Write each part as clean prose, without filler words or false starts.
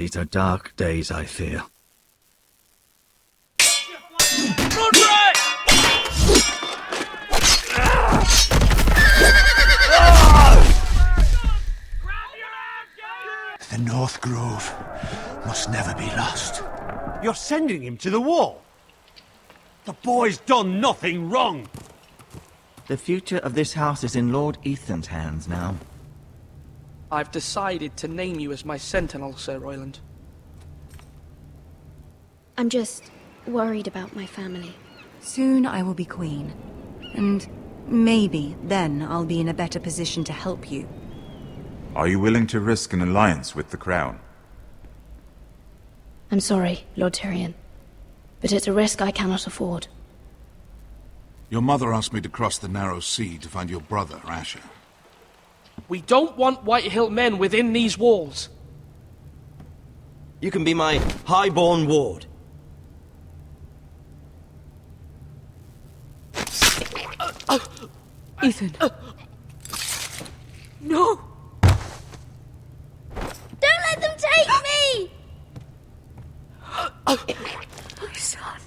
These are dark days, I fear. The North Grove must never be lost. You're sending him to the wall? The boy's done nothing wrong. The future of this house is in Lord Ethan's hands now. I've decided to name you as my sentinel, Sir Royland. I'm just worried about my family. Soon I will be queen. And maybe then I'll be in a better position to help you. Are you willing to risk an alliance with the Crown? I'm sorry, Lord Tyrion, but it's a risk I cannot afford. Your mother asked me to cross the narrow sea to find your brother, Asher. We don't want Whitehill men within these walls. You can be my highborn ward. Ethan. No! Don't let them take me! My son.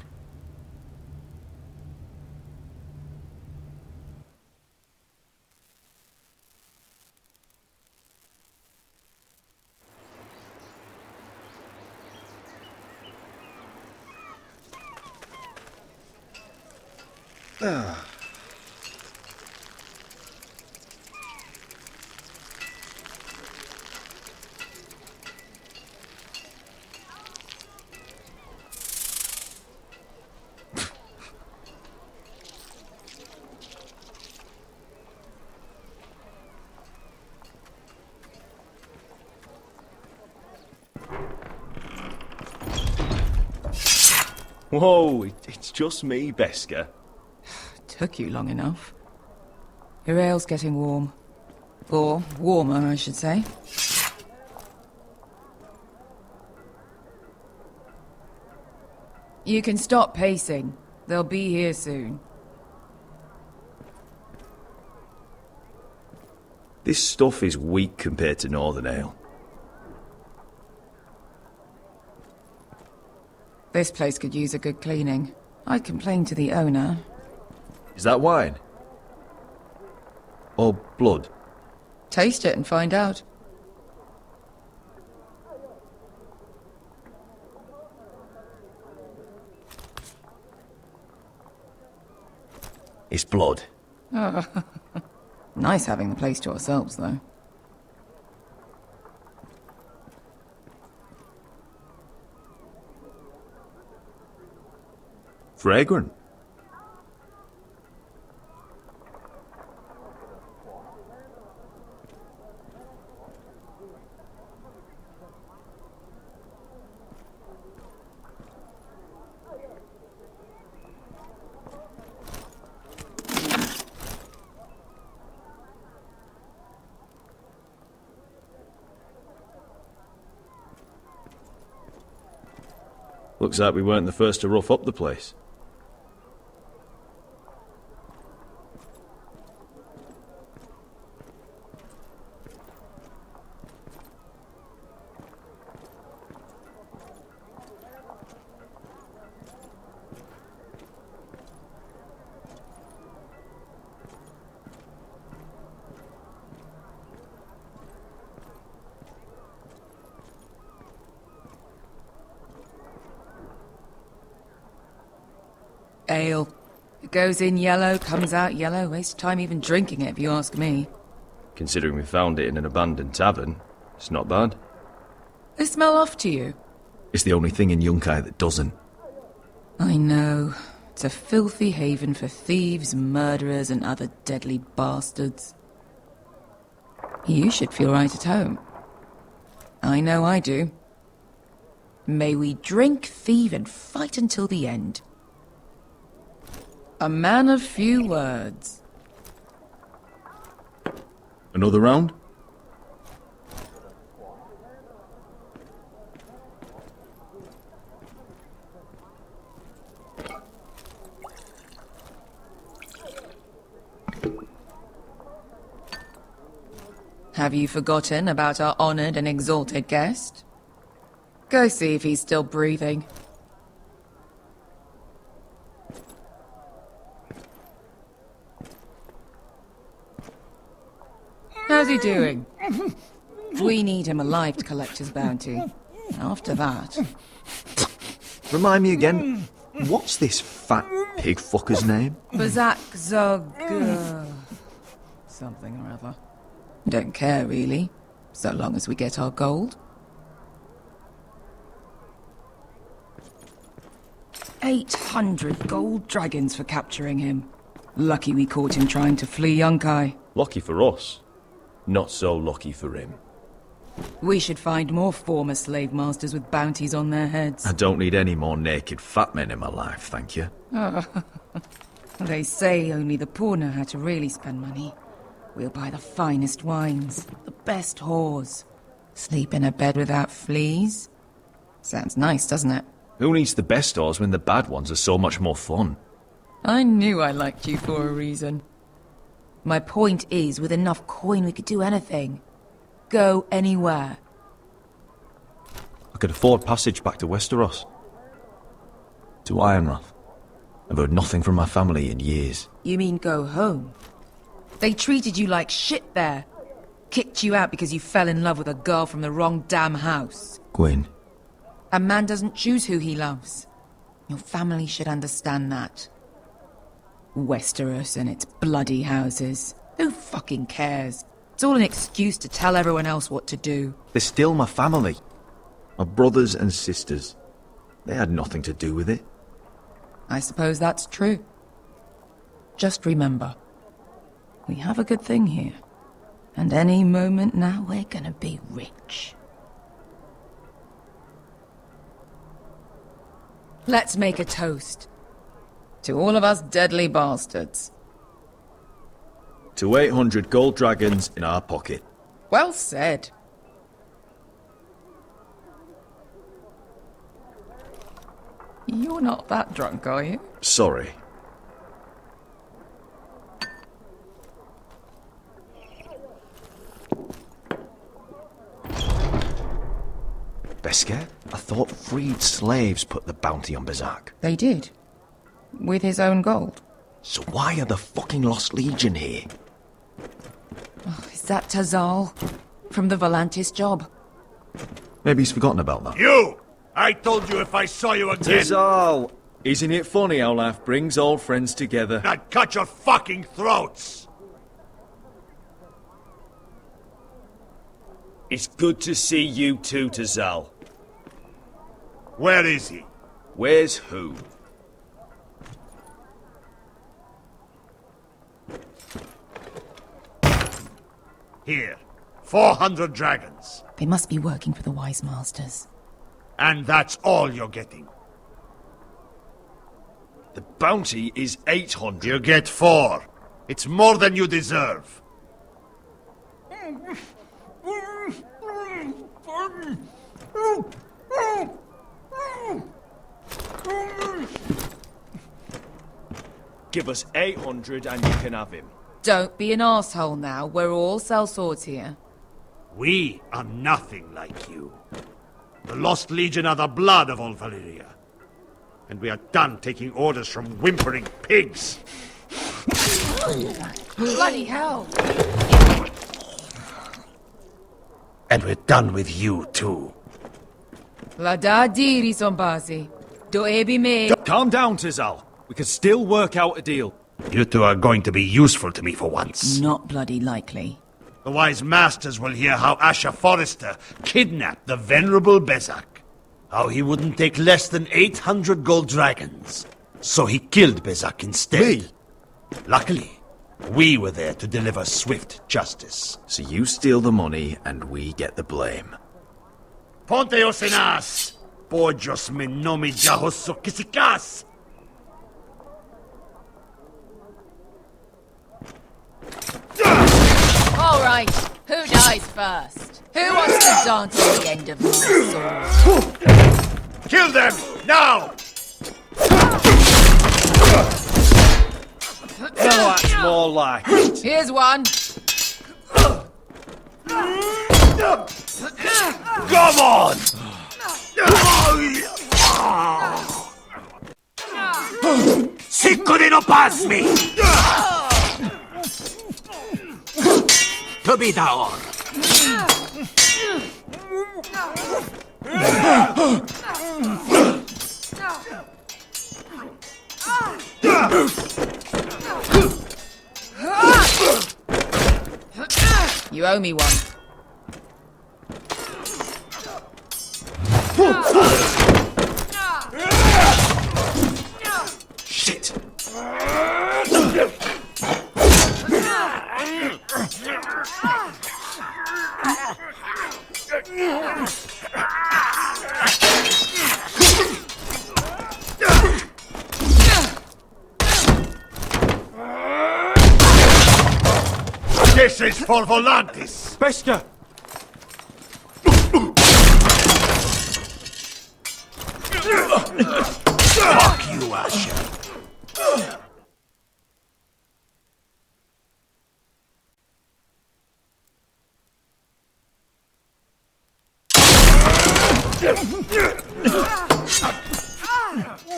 Whoa, it's just me, Beska. Took you long enough. Your ale's getting warm. Or warmer, I should say. You can stop pacing. They'll be here soon. This stuff is weak compared to Northern Ale. This place could use a good cleaning. I'd complain to the owner. Is that wine? Or blood? Taste it and find out. It's blood. Nice having the place to ourselves, though. Fragrant. Looks like we weren't the first to rough up the place. Ale. It goes in yellow, comes out yellow. Waste time even drinking it, if you ask me. Considering we found it in an abandoned tavern, it's not bad. They smell off to you. It's the only thing in Yunkai that doesn't. I know. It's a filthy haven for thieves, murderers, and other deadly bastards. You should feel right at home. I know I do. May we drink, thieve, and fight until the end. A man of few words. Another round? Have you forgotten about our honoured and exalted guest? Go see if he's still breathing. How's he doing? We need him alive to collect his bounty. After that... Remind me again, what's this fat pig fucker's name? Bazak Zog... something or other. Don't care, really. So long as we get our gold. 800 gold dragons for capturing him. Lucky we caught him trying to flee Yunkai. Lucky for us. Not so lucky for him. We should find more former slave masters with bounties on their heads. I don't need any more naked fat men in my life, thank you. They say only the poor know how to really spend money. We'll buy the finest wines, the best whores. Sleep in a bed without fleas. Sounds nice, doesn't it? Who needs the best whores when the bad ones are so much more fun? I knew I liked you for a reason. My point is, with enough coin we could do anything. Go anywhere. I could afford passage back to Westeros. To Ironrath. I've heard nothing from my family in years. You mean go home? They treated you like shit there. Kicked you out because you fell in love with a girl from the wrong damn house. Gwyn. A man doesn't choose who he loves. Your family should understand that. Westeros and its bloody houses. Who fucking cares? It's all an excuse to tell everyone else what to do. They're still my family. My brothers and sisters. They had nothing to do with it. I suppose that's true. Just remember, we have a good thing here. And any moment now we're gonna be rich. Let's make a toast. To all of us deadly bastards. To 800 gold dragons in our pocket. Well said. You're not that drunk, are you? Sorry. Beskar? I thought freed slaves put the bounty on Bazak. They did. With his own gold. So why are the fucking Lost Legion here? Oh, is that Tazal? From the Volantis job? Maybe he's forgotten about that. You! I told you if I saw you again... Tizal! Isn't it funny how life brings old friends together? I'd cut your fucking throats! It's good to see you too, Tizal. Where is he? Where's who? Here. 400 dragons. They must be working for the Wise Masters. And that's all you're getting. The bounty is 800. You get 4. It's more than you deserve. Give us 800 and you can have him. Don't be an asshole now. We're all sellswords here. We are nothing like you. The Lost Legion are the blood of all Valyria. And we are done taking orders from whimpering pigs. Bloody hell! And we're done with you, too. La da diri sombazi. Do ebi me. Calm down, Tizal. We can still work out a deal. You two are going to be useful to me for once. Not bloody likely. The Wise Masters will hear how Asher Forrester kidnapped the venerable Bezak. How he wouldn't take less than 800 gold dragons. So he killed Bezak instead. Me? Luckily, we were there to deliver swift justice. So you steal the money and we get the blame. Ponteos en as! Pojos me nomi jahoso kisikas! All right, who dies first? Who wants to dance at the end of my sword? Kill them! Now! No, that's more like it. Here's one. Come on! Sicko di no pasmi! To be daor. You owe me one. Shit! This is for Volantis! Bester! Fuck you, Asher!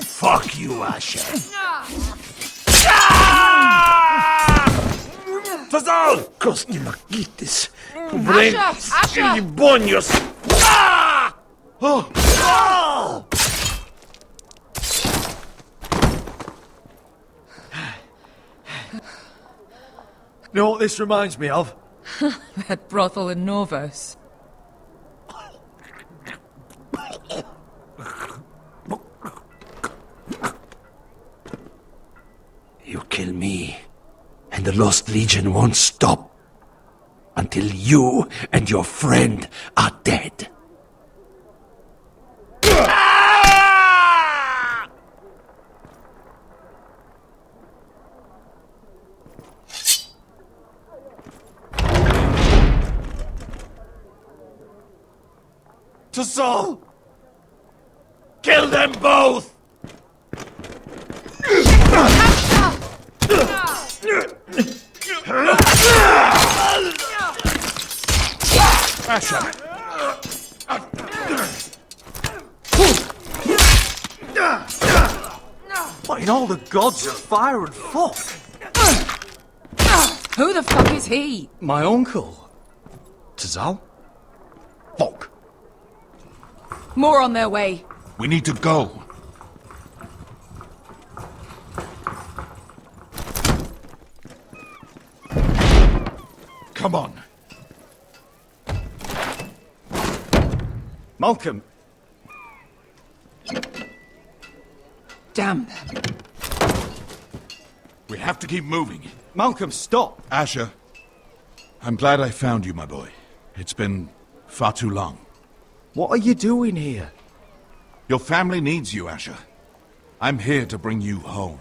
Fuck you, Asher! Tazal! Kosti makitis! Asher! Bonios! Oh! You know what this reminds me of? That brothel in Norvos. You kill me, and the Lost Legion won't stop until you and your friend are dead. To Saul! Kill them both! Asher! What in all the gods of fire and fuck? Who the fuck is he? My uncle. Tazal? Fuck. More on their way. We need to go. Come on. Malcolm. Damn. We have to keep moving. Malcolm, stop. Asher, I'm glad I found you, my boy. It's been far too long. What are you doing here? Your family needs you, Asher. I'm here to bring you home.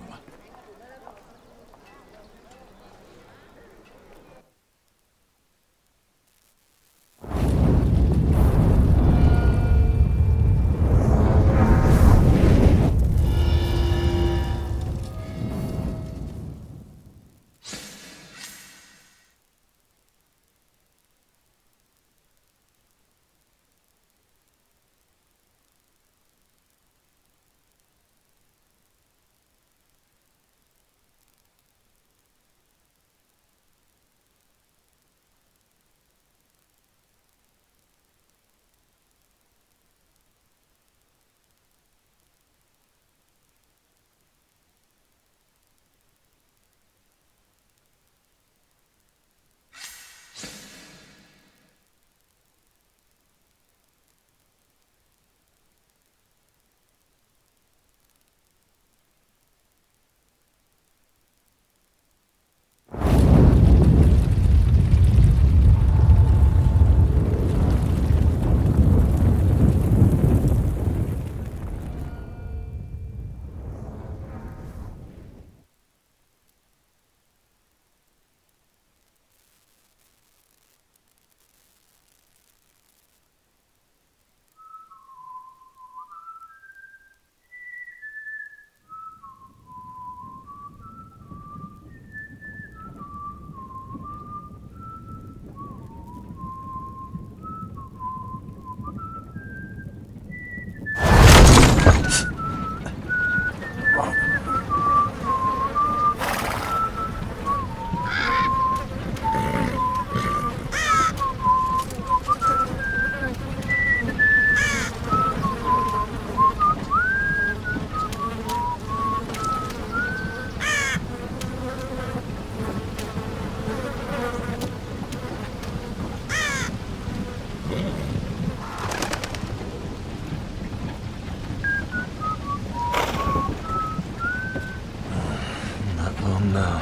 Oh no.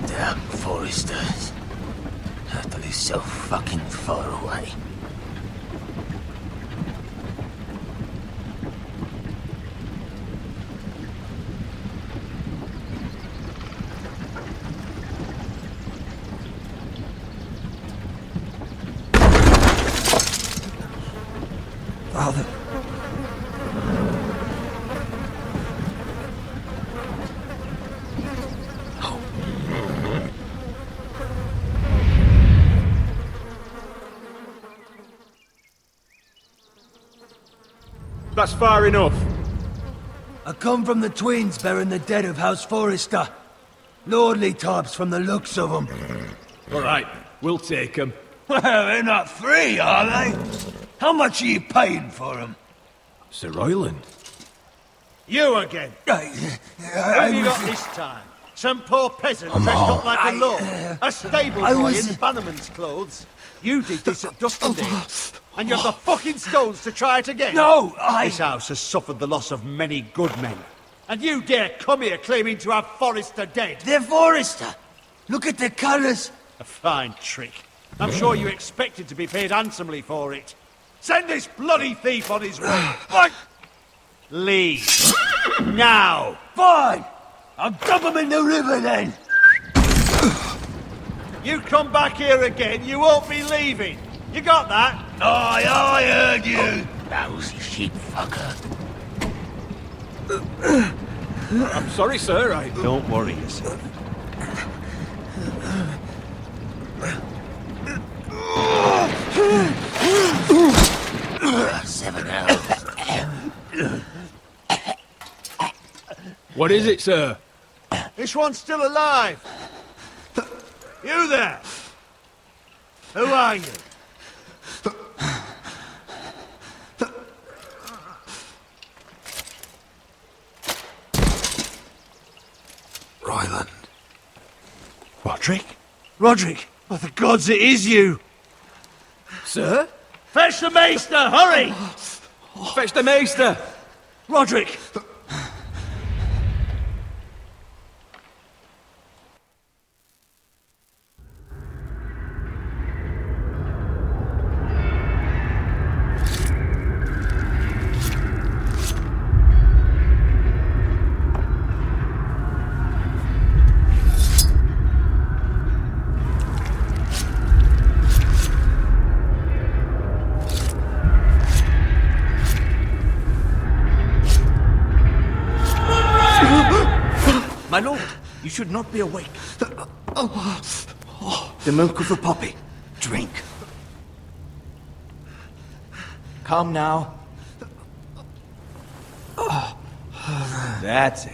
Damn foresters. They live so fucking far away. Father. That's far enough. I come from the twins bearing the dead of House Forrester. Lordly types from the looks of them. All right, we'll take them. Well, they're not free, are they? How much are you paying for them? Sir Royland. You again. What have you got this time? Some poor peasant dressed up like a lord. A stable boy in Bannerman's clothes. You did this at Duskendale. And you have the fucking stones to try it again? No, This house has suffered the loss of many good men. And you dare come here claiming to have Forrester dead? They're Forrester. Look at the colours. A fine trick. I'm sure you expected to be paid handsomely for it. Send this bloody thief on his way. What? Leave. Now. Fine. I'll dump him in the river then. You come back here again, you won't be leaving. You got that? Aye, I heard you. Lousy sheep fucker. I'm sorry, sir. Don't worry yourself. Seven elves. What is it, sir? This one's still alive. You there? Who are you? Royland. Roderick? Roderick! Oh, the gods, it is you! Sir? Fetch the maester, hurry! Fetch the maester! Roderick! My lord, you should not be awake. The milk of the poppy. Drink. Calm now. That's it.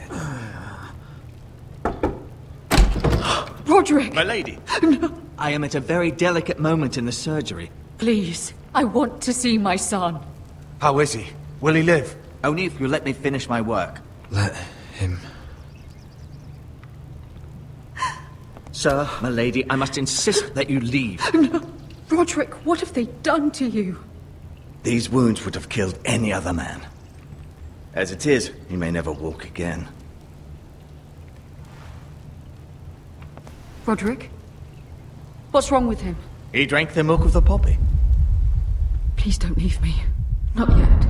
Roderick! My lady. No. I am at a very delicate moment in the surgery. Please, I want to see my son. How is he? Will he live? Only if you let me finish my work. Let him. Sir, my lady, I must insist that you leave. No. Roderick, what have they done to you? These wounds would have killed any other man. As it is, he may never walk again. Roderick? What's wrong with him? He drank the milk of the poppy. Please don't leave me. Not yet.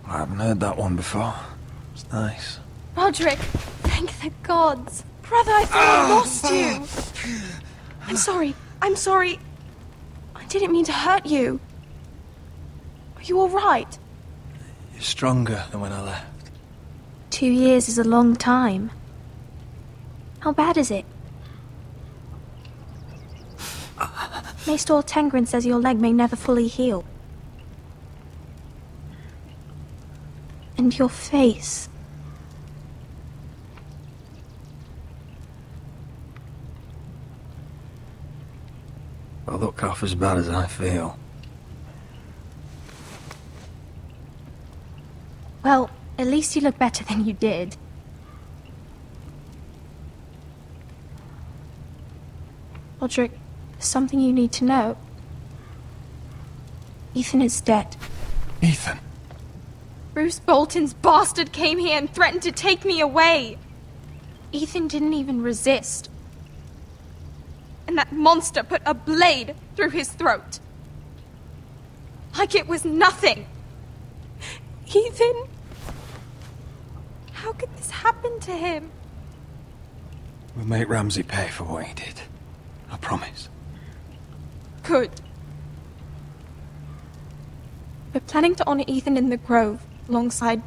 I haven't heard that one before. It's nice. Roderick, thank the gods. Brother, I thought I lost you. I'm sorry. I'm sorry. I didn't mean to hurt you. Are you all right? You're stronger than when I left. 2 years is a long time. How bad is it? Maester Tengrin says your leg may never fully heal. And your face. I look half as bad as I feel. Well, at least you look better than you did. Roderick, there's something you need to know. Ethan is dead. Ethan? Bruce Bolton's bastard came here and threatened to take me away. Ethan didn't even resist. And that monster put a blade through his throat. Like it was nothing. Ethan? How could this happen to him? We'll make Ramsay pay for what he did. I promise. Good. We're planning to honor Ethan in the Grove, alongside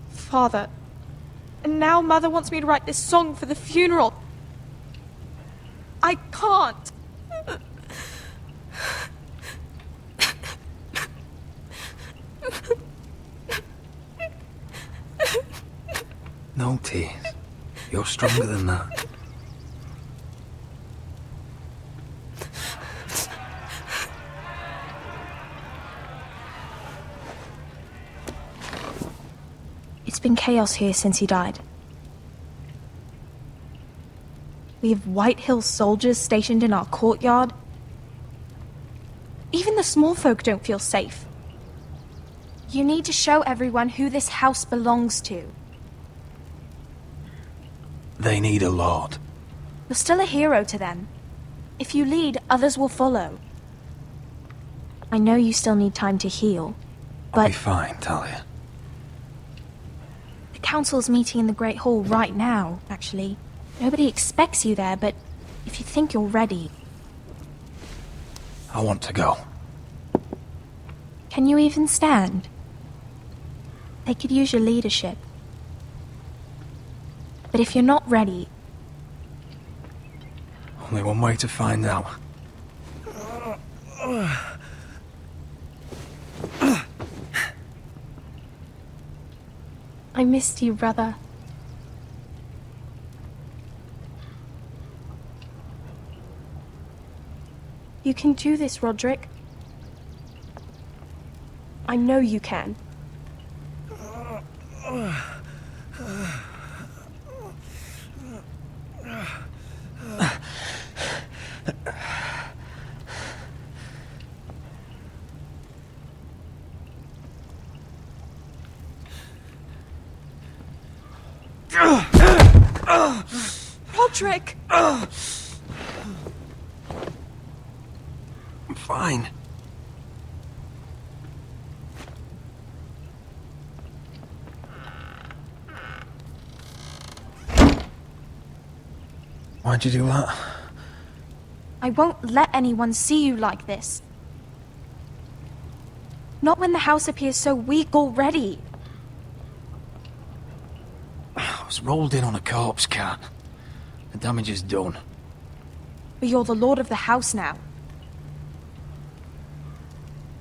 Father. And now Mother wants me to write this song for the funeral. I can't. No tears. You're stronger than that. It's been chaos here since he died. We have White Hill soldiers stationed in our courtyard. Even the small folk don't feel safe. You need to show everyone who this house belongs to. They need a lord. You're still a hero to them. If you lead, others will follow. I know you still need time to heal, but... I'll be fine, Talia. The council's meeting in the Great Hall right now, actually. Nobody expects you there, but if you think you're ready... I want to go. Can you even stand? They could use your leadership. But if you're not ready... Only one way to find out. I missed you, brother. You can do this, Roderick. I know you can. Roderick! I'm fine. Why'd you do that? I won't let anyone see you like this. Not when the house appears so weak already. I was rolled in on a corpse cart. The damage is done. But you're the lord of the house now.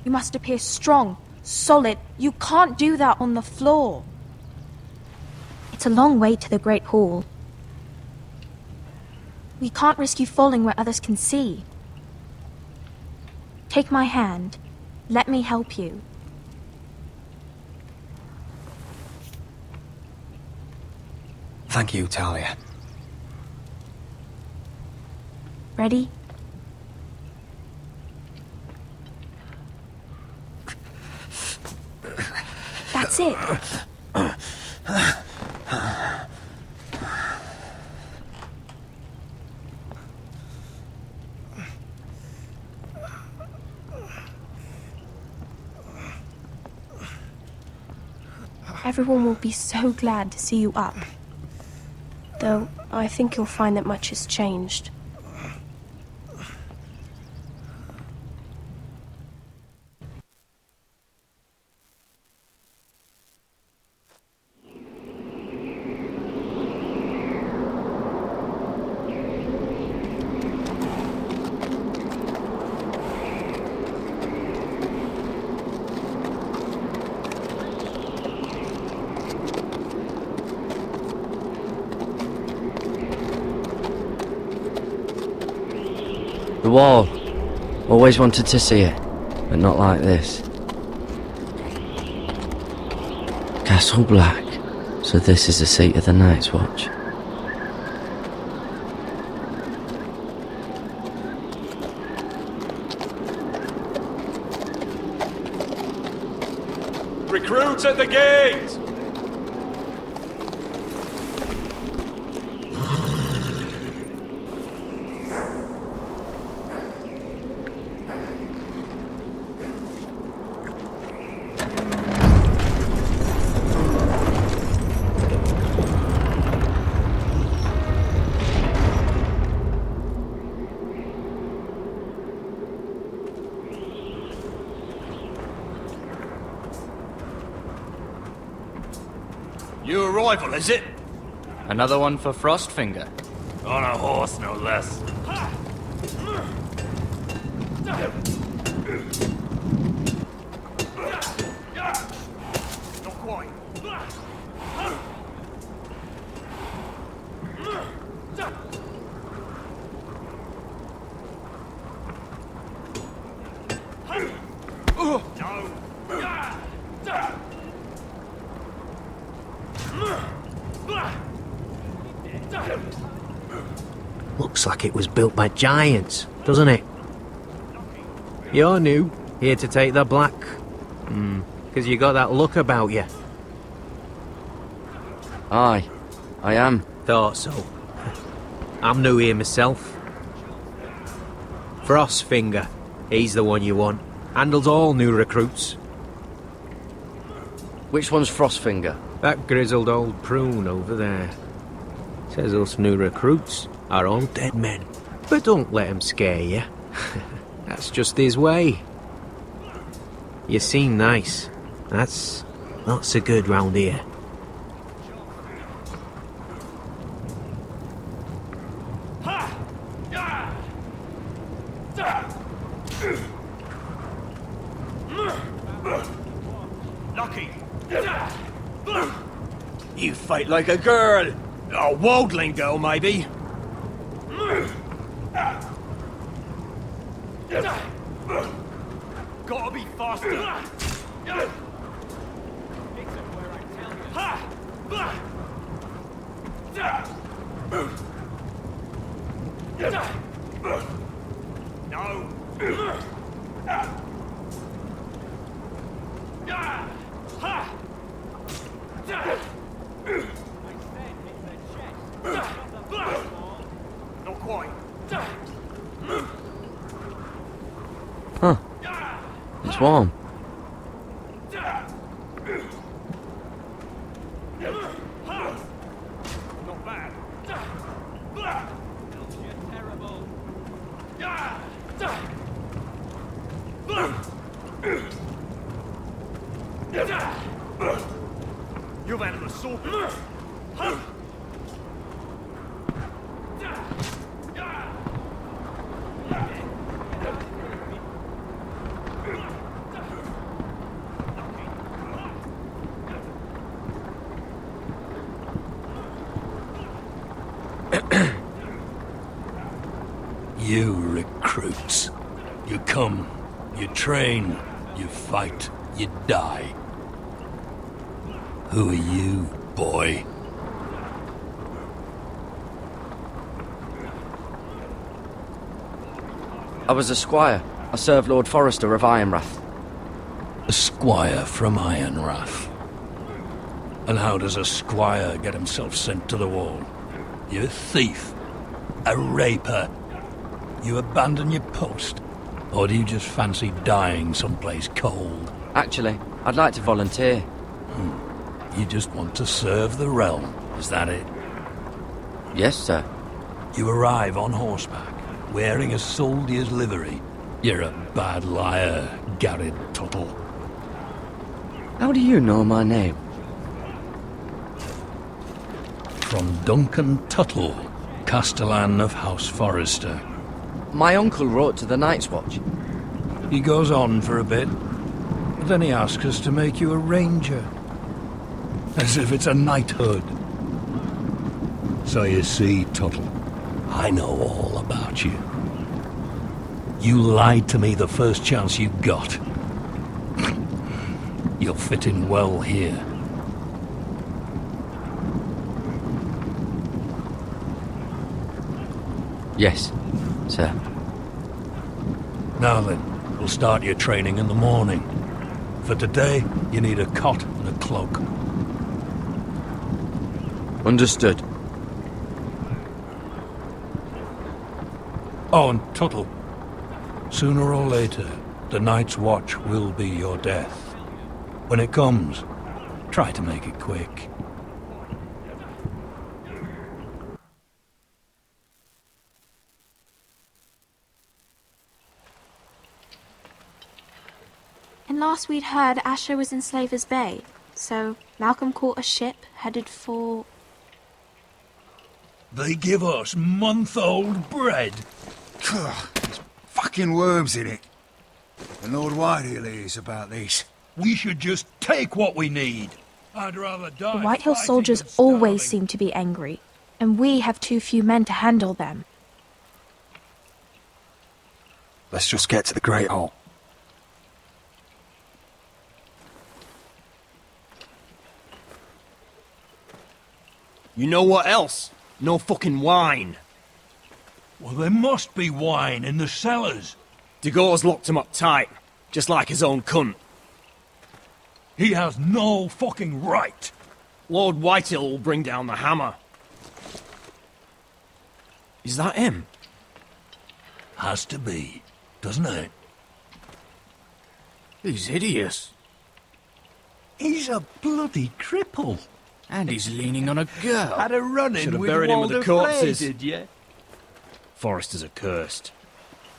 You must appear strong, solid. You can't do that on the floor. It's a long way to the Great Hall. We can't risk you falling where others can see. Take my hand. Let me help you. Thank you, Talia. Ready? That's it. Everyone will be so glad to see you up. Though, I think you'll find that much has changed. wall. Always wanted to see it, but not like this. Castle Black. So this is the seat of the Night's Watch. Recruits at the gate! New arrival, is it? Another one for Frostfinger. On a horse, no less. Not quite. Looks like it was built by giants, doesn't it? You're new, here to take the black. 'Cause you got that look about you. Aye, I am. Thought so. I'm new here myself. Frostfinger, he's the one you want. Handles all new recruits. Which one's Frostfinger? That grizzled old prune over there. Says us new recruits are all dead men. But don't let him scare you. That's just his way. You seem nice. That's not so good round here. Lucky. You fight like a girl. A waldling girl, maybe. Gotta be faster. No. Not quite. Huh. It's warm. Not bad. You've had an assault. You recruits. You come, you train, you fight, you die. Who are you, boy? I was a squire. I served Lord Forrester of Ironrath. A squire from Ironrath. And how does a squire get himself sent to the wall? You a thief? A raper? You abandon your post? Or do you just fancy dying someplace cold? Actually, I'd like to volunteer. You just want to serve the realm, is that it? Yes, sir. You arrive on horseback, wearing a soldier's livery. You're a bad liar, Garrett Tuttle. How do you know my name? From Duncan Tuttle, Castellan of House Forrester. My uncle wrote to the Night's Watch. He goes on for a bit, but then he asks us to make you a ranger. As if it's a knighthood. So you see, Tuttle, I know all about you. You lied to me the first chance you got. You'll fit in well here. Yes, sir. Now then, we'll start your training in the morning. For today, you need a cot and a cloak. Understood. Oh, and Tuttle. Sooner or later, the Night's Watch will be your death. When it comes, try to make it quick. And last we'd heard, Asher was in Slaver's Bay, so Malcolm caught a ship headed for... They give us month-old bread. There's fucking worms in it. And Lord Whitehill is about this. We should just take what we need. I'd rather die. The Whitehill soldiers always seem to be angry, and we have too few men to handle them. Let's just get to the Great Hall. You know what else? No fucking wine. Well, there must be wine in the cellars. Degau's locked him up tight, just like his own cunt. He has no fucking right. Lord Whitehill will bring down the hammer. Is that him? Has to be, doesn't it? He's hideous. He's a bloody cripple. And he's leaning on a girl. Had a run-in Should have with buried him with the Walder corpses. Frey, did you? Foresters are cursed.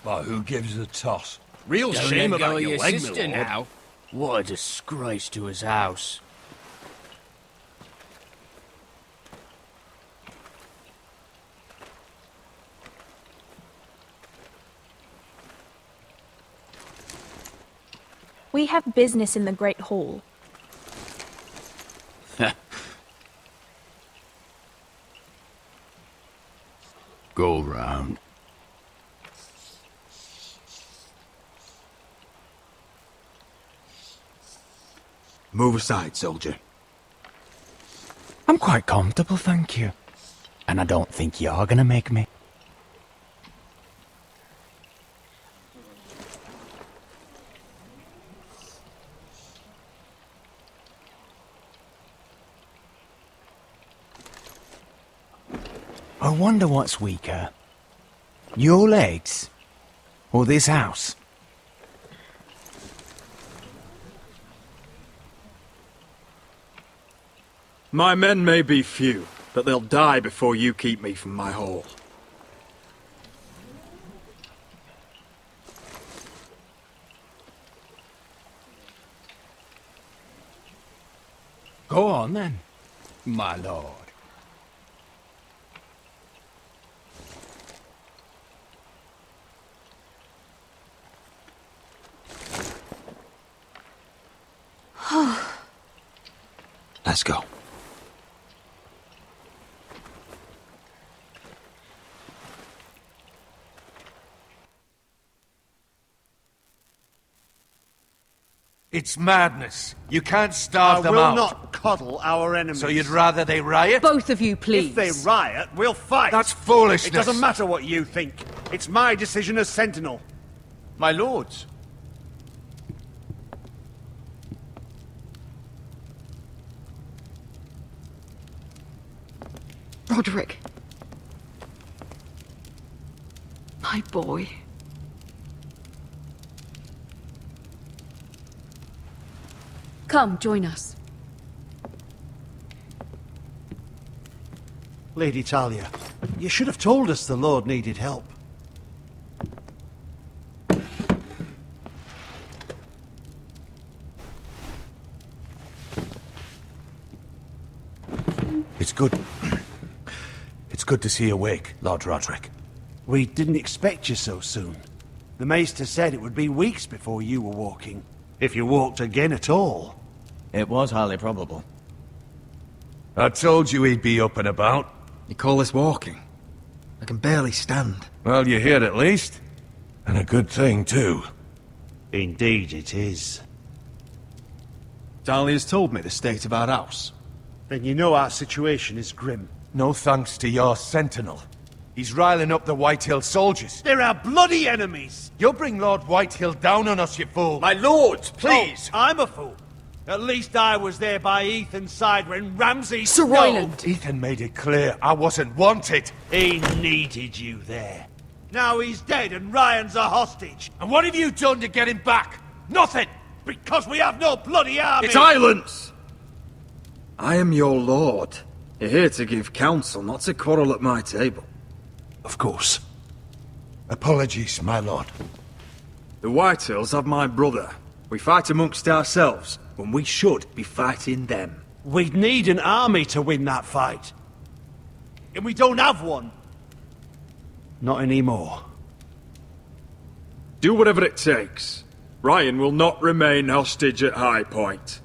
Well, who gives a toss? Real Don't shame let go about of your your leg, my sister lord. now. What a disgrace to his house. We have business in the Great Hall. Go round. Move aside, soldier. I'm quite comfortable, thank you. And I don't think you're gonna make me. I wonder what's weaker. Your legs? Or this house? My men may be few, but they'll die before you keep me from my hall. Go on then, my lord. Let's go. It's madness. You can't starve them I out. will not coddle our enemies. So you'd rather they riot? Both of you, please. If they riot, we'll fight. That's foolishness. It doesn't matter what you think. It's my decision as Sentinel. My lords. Roderick. My boy. Come, join us. Lady Talia, you should have told us the Lord needed help. It's good. It's good to see you awake, Lord Roderick. We didn't expect you so soon. The Maester said it would be weeks before you were walking. If you walked again at all. It was highly probable. I told you he'd be up and about. You call this walking? I can barely stand. Well, you're here at least. And a good thing, too. Indeed it is. Dahlia's told me the state of our house. Then you know our situation is grim. No thanks to your sentinel. He's riling up the Whitehill soldiers. They're our bloody enemies! You'll bring Lord Whitehill down on us, you fool! My lord, please! Oh, I'm a fool. At least I was there by Ethan's side when Ramsay... Sir Royland! Ethan made it clear I wasn't wanted. He needed you there. Now he's dead and Ryan's a hostage. And what have you done to get him back? Nothing! Because we have no bloody army! Silence! I am your lord. You're here to give counsel, not to quarrel at my table. Of course. Apologies, my lord. The Whitehills have my brother. We fight amongst ourselves, when we should be fighting them. We'd need an army to win that fight. And we don't have one. Not anymore. Do whatever it takes. Ryan will not remain hostage at High Point.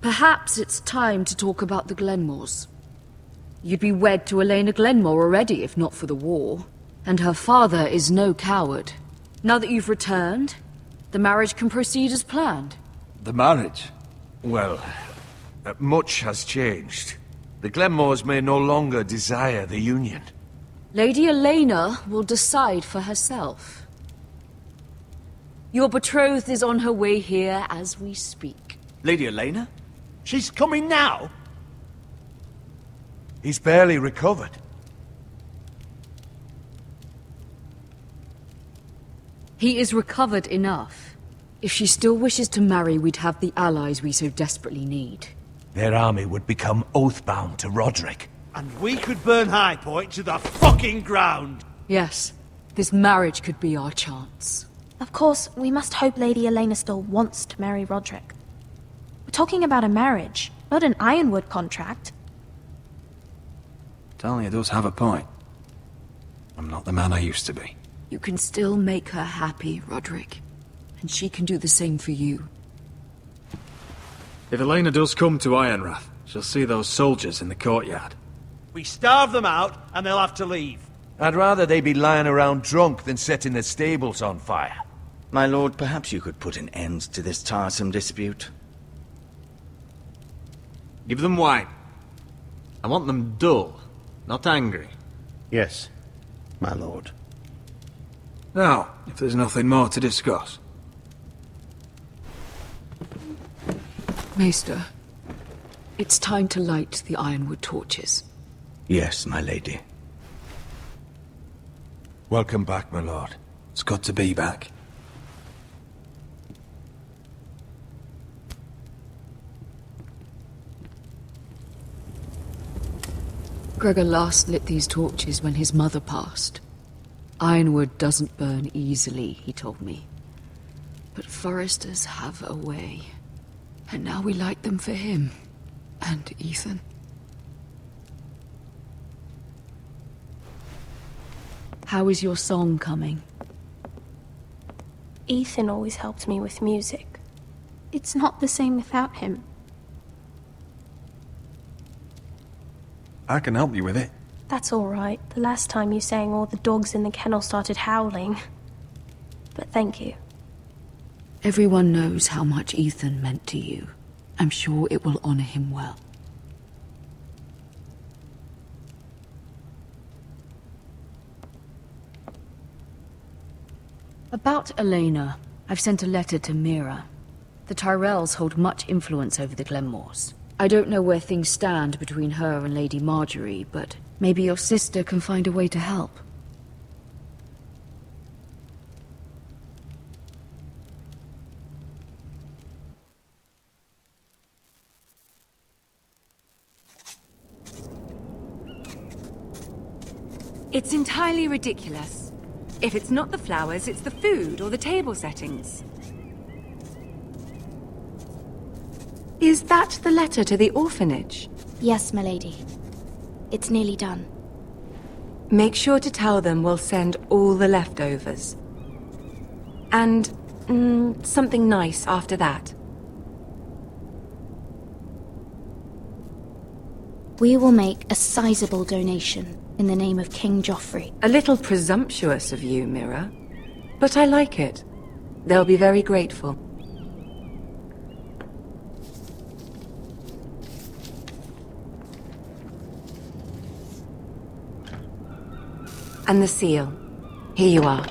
Perhaps it's time to talk about the Glenmores. You'd be wed to Elena Glenmore already if not for the war. And her father is no coward. Now that you've returned, the marriage can proceed as planned. The marriage? Well, much has changed. The Glenmores may no longer desire the union. Lady Elena will decide for herself. Your betrothed is on her way here as we speak. Lady Elena? She's coming now? He's barely recovered. He is recovered enough. If she still wishes to marry, we'd have the allies we so desperately need. Their army would become oath-bound to Roderick. And we could burn High Point to the fucking ground! Yes, this marriage could be our chance. Of course, we must hope Lady Elena still wants to marry Roderick. We're talking about a marriage, not an Ironwood contract. Dahlia does have a point. I'm not the man I used to be. You can still make her happy, Roderick. And she can do the same for you. If Elena does come to Ironrath, she'll see those soldiers in the courtyard. We starve them out, and they'll have to leave. I'd rather they be lying around drunk than setting the stables on fire. My lord, perhaps you could put an end to this tiresome dispute. Give them wine. I want them dull, not angry. Yes, my lord. Now, if there's nothing more to discuss. Maester, it's time to light the Ironwood torches. Yes, my lady. Welcome back, my lord. It's good to be back. Gregor last lit these torches when his mother passed. Ironwood doesn't burn easily, he told me. But foresters have a way. And now we light them for him. And Ethan. How is your song coming? Ethan always helped me with music. It's not the same without him. I can help you with it. That's all right. The last time you sang, all the dogs in the kennel started howling. But thank you. Everyone knows how much Ethan meant to you. I'm sure it will honor him well. About Elena, I've sent a letter to Mira. The Tyrells hold much influence over the Glenmores. I don't know where things stand between her and Lady Marjorie, but maybe your sister can find a way to help. It's entirely ridiculous. If it's not the flowers, it's the food or the table settings. Is that the letter to the orphanage? Yes, my lady. It's nearly done. Make sure to tell them we'll send all the leftovers. And, something nice after that. We will make a sizable donation in the name of King Joffrey. A little presumptuous of you, Mira. But I like it. They'll be very grateful. And the seal. Here you are.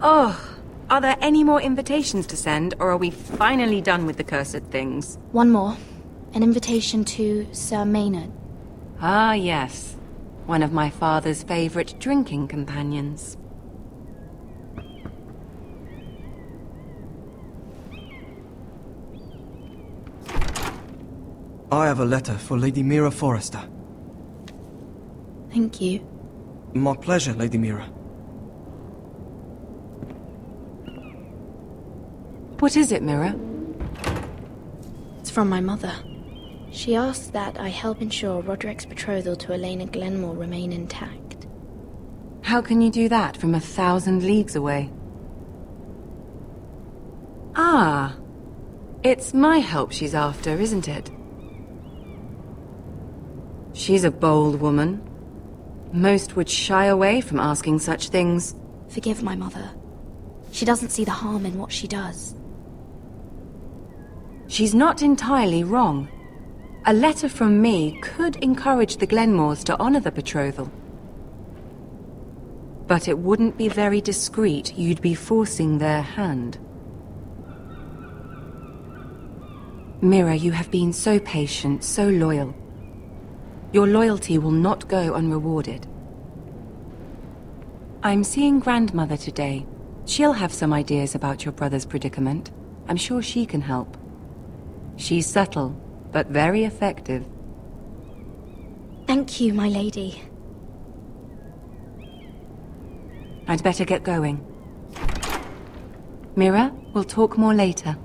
Oh, are there any more invitations to send, or are we finally done with the cursed things? One more. An invitation to Sir Maynard. Ah, yes. One of my father's favorite drinking companions. I have a letter for Lady Mira Forrester. Thank you. My pleasure, Lady Mira. What is it, Mira? It's from my mother. She asks that I help ensure Roderick's betrothal to Elena Glenmore remain intact. How can you do that from 1,000 leagues away? Ah, it's my help she's after, isn't it? She's a bold woman. Most would shy away from asking such things. Forgive my mother. She doesn't see the harm in what she does. She's not entirely wrong. A letter from me could encourage the Glenmores to honor the betrothal. But it wouldn't be very discreet. You'd be forcing their hand. Mira, you have been so patient, so loyal. Your loyalty will not go unrewarded. I'm seeing Grandmother today. She'll have some ideas about your brother's predicament. I'm sure she can help. She's subtle, but very effective. Thank you, my lady. I'd better get going. Mira, we'll talk more later.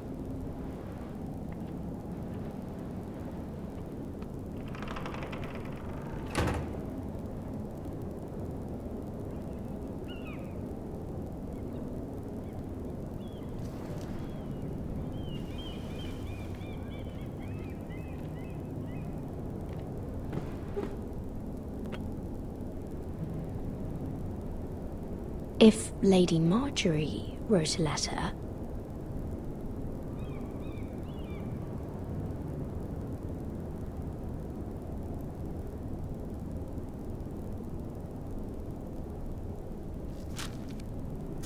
If Lady Marjorie wrote a letter...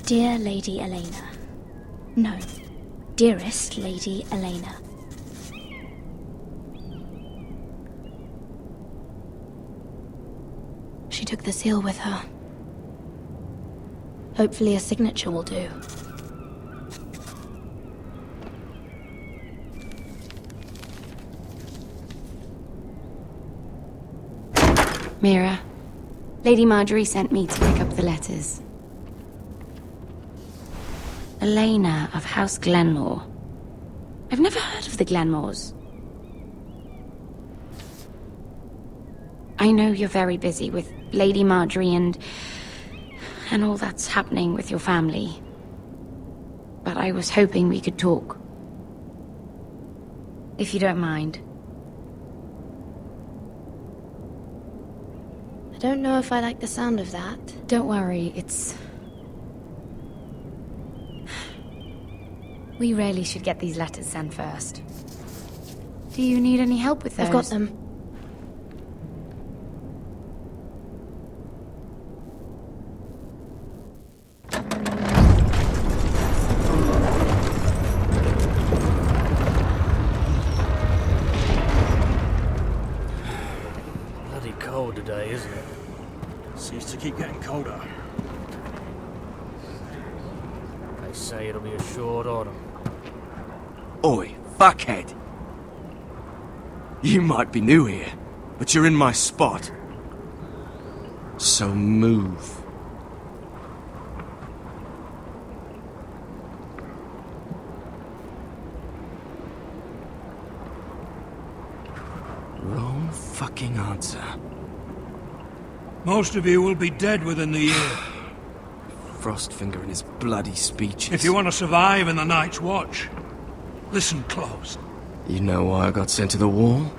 Dear Lady Elena. No, dearest Lady Elena. She took the seal with her. Hopefully a signature will do. Mira, Lady Marjorie sent me to pick up the letters. Elena of House Glenmore. I've never heard of the Glenmores. I know you're very busy with Lady Marjorie and all that's happening with your family. But I was hoping we could talk. If you don't mind. I don't know if I like the sound of that. Don't worry, it's... We really should get these letters sent first. Do you need any help with those? I've got them. Today, isn't it? Seems to keep getting colder. They say it'll be a short autumn. Oi, fuckhead! You might be new here, but you're in my spot. So move. Wrong fucking answer. Most of you will be dead within the year. Frostfinger and his bloody speeches. If you want to survive in the Night's Watch, listen close. You know why I got sent to the wall?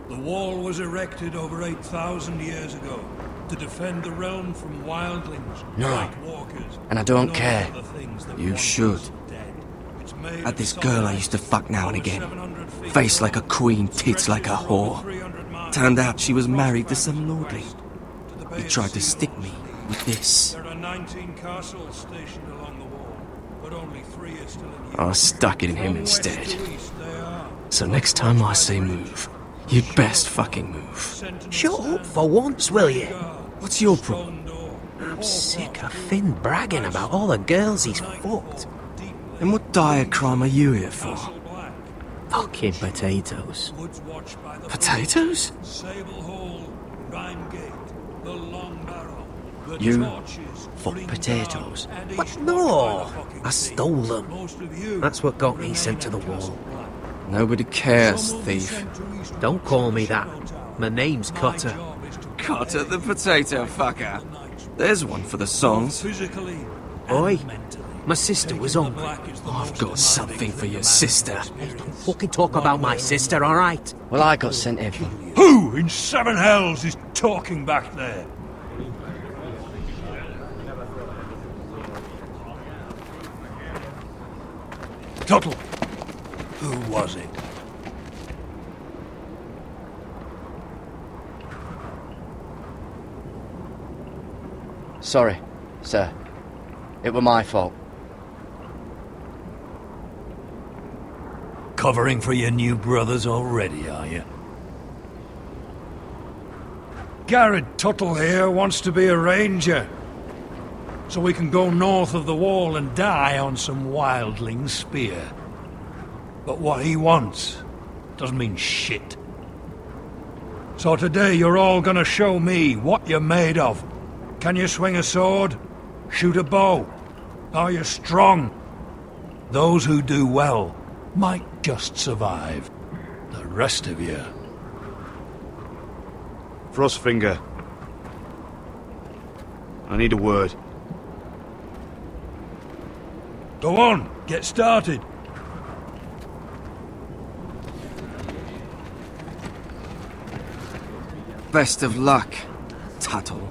The wall was erected over 8,000 years ago to defend the realm from wildlings, No. white walkers, And I don't all care. other things that You want should. us dead. It's made Had of this solid girl I ice, used to fuck now and over again. 700 feet Face like a long, queen, tits like a stretches for over whore. 300 miles. Turned out she was married to some Frostfang lordling. to the He base tried to sea stick walls. me with this. There are 19 castles stationed along the wall, but only 3 are still in use. I stuck it in him From west instead. to east they are. So next time I say move, you'd best fucking move. Shut up for once, will you? What's your problem? I'm sick of Finn bragging about all the girls he's fucked. And what dire crime are you here for? Fucking potatoes. Potatoes? Sable Hall, Rhymegate, the Long Barrow, the You torches, fuck potatoes? What? No! I stole them. That's what got me sent to the wall. Nobody cares, thief. Don't call me that. My name's Cutter. Cutter the potato fucker. There's one for the songs. Oi, my sister was hungry. I've got something for your sister. Don't fucking talk about my sister, alright? Well, I got sent here. Who in 7 hells is talking back there? Tuttle, who was it? Sorry, sir. It were my fault. Covering for your new brothers already, are you? Garrett Tuttle here wants to be a ranger. So we can go north of the wall and die on some wildling spear. But what he wants doesn't mean shit. So today you're all gonna show me what you're made of. Can you swing a sword? Shoot a bow? Are you strong? Those who do well might just survive. The rest of you... Frostfinger. I need a word. Go on, get started. Best of luck, Tuttle.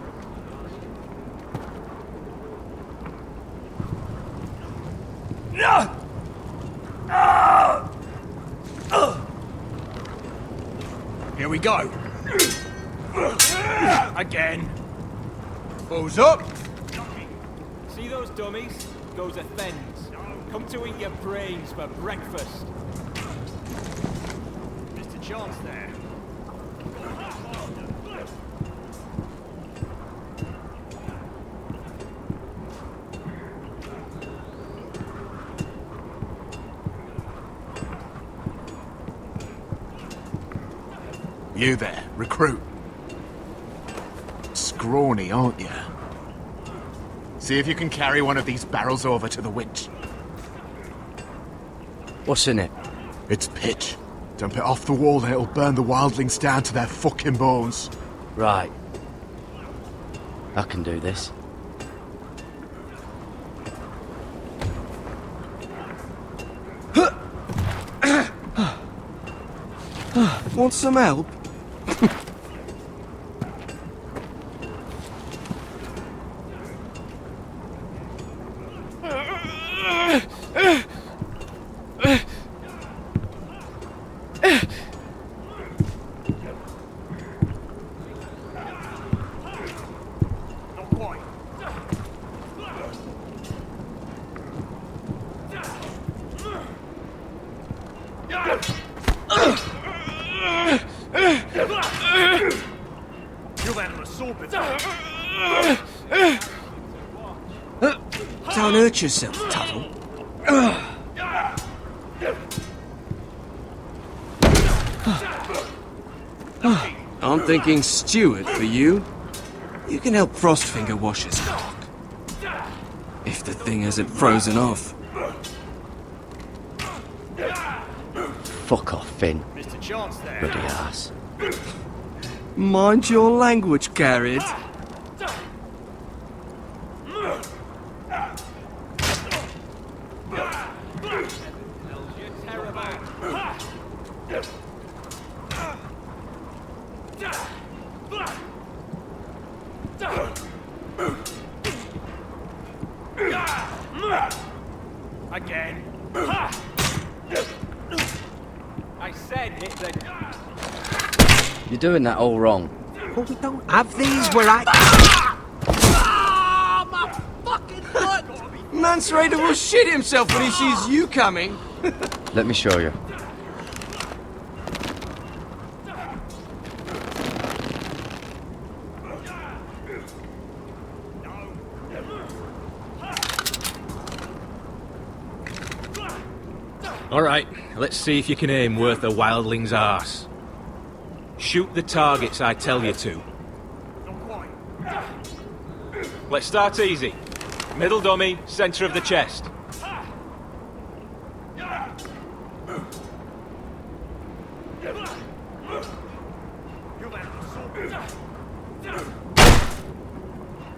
Here we go. Again. Balls up. See those dummies? Those are thens. Come to eat your brains for breakfast. Mr. Chance there. You there, recruit. Scrawny, aren't you? See if you can carry one of these barrels over to the winch. What's in it? It's pitch. Dump it off the wall and it'll burn the wildlings down to their fucking bones. Right. I can do this. Want some help? Don't hurt yourself, Tuttle. I'm thinking Stewart for you. You can help Frostfinger wash his cock. If the thing hasn't frozen off. Fuck off, Finn. Mr. Chance there. Bloody ass. Mind your language, Garrett. Again. I said hit the... You're doing that all wrong. Well, we don't have these where I... My fucking foot! Mance Raider will shit himself when he sees you coming. Let me show you. Alright, let's see if you can aim worth a wildling's arse. Shoot the targets I tell you to. Let's start easy. Middle dummy, centre of the chest.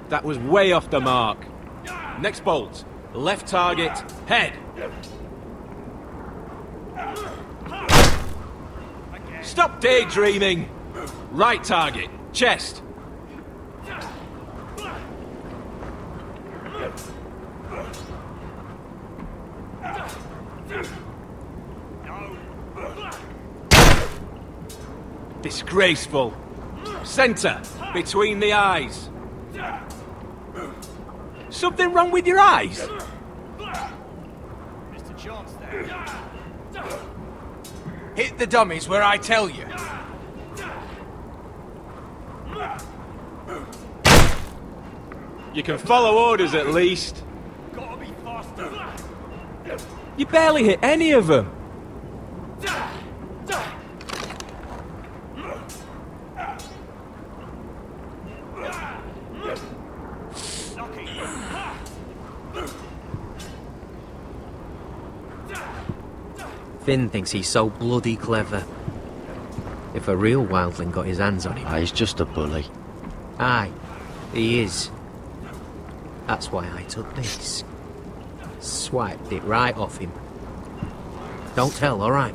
That was way off the mark. Next bolt. Left target, head. Stop daydreaming! Right target, chest. Disgraceful. Center, between the eyes. Something wrong with your eyes? Mr. Jones there. Hit the dummies where I tell you. You can follow orders at least. Gotta be faster. You barely hit any of them. Finn thinks he's so bloody clever. If a real wildling got his hands on him... He's just a bully. Aye, he is. That's why I took this. Swiped it right off him. Don't tell, alright?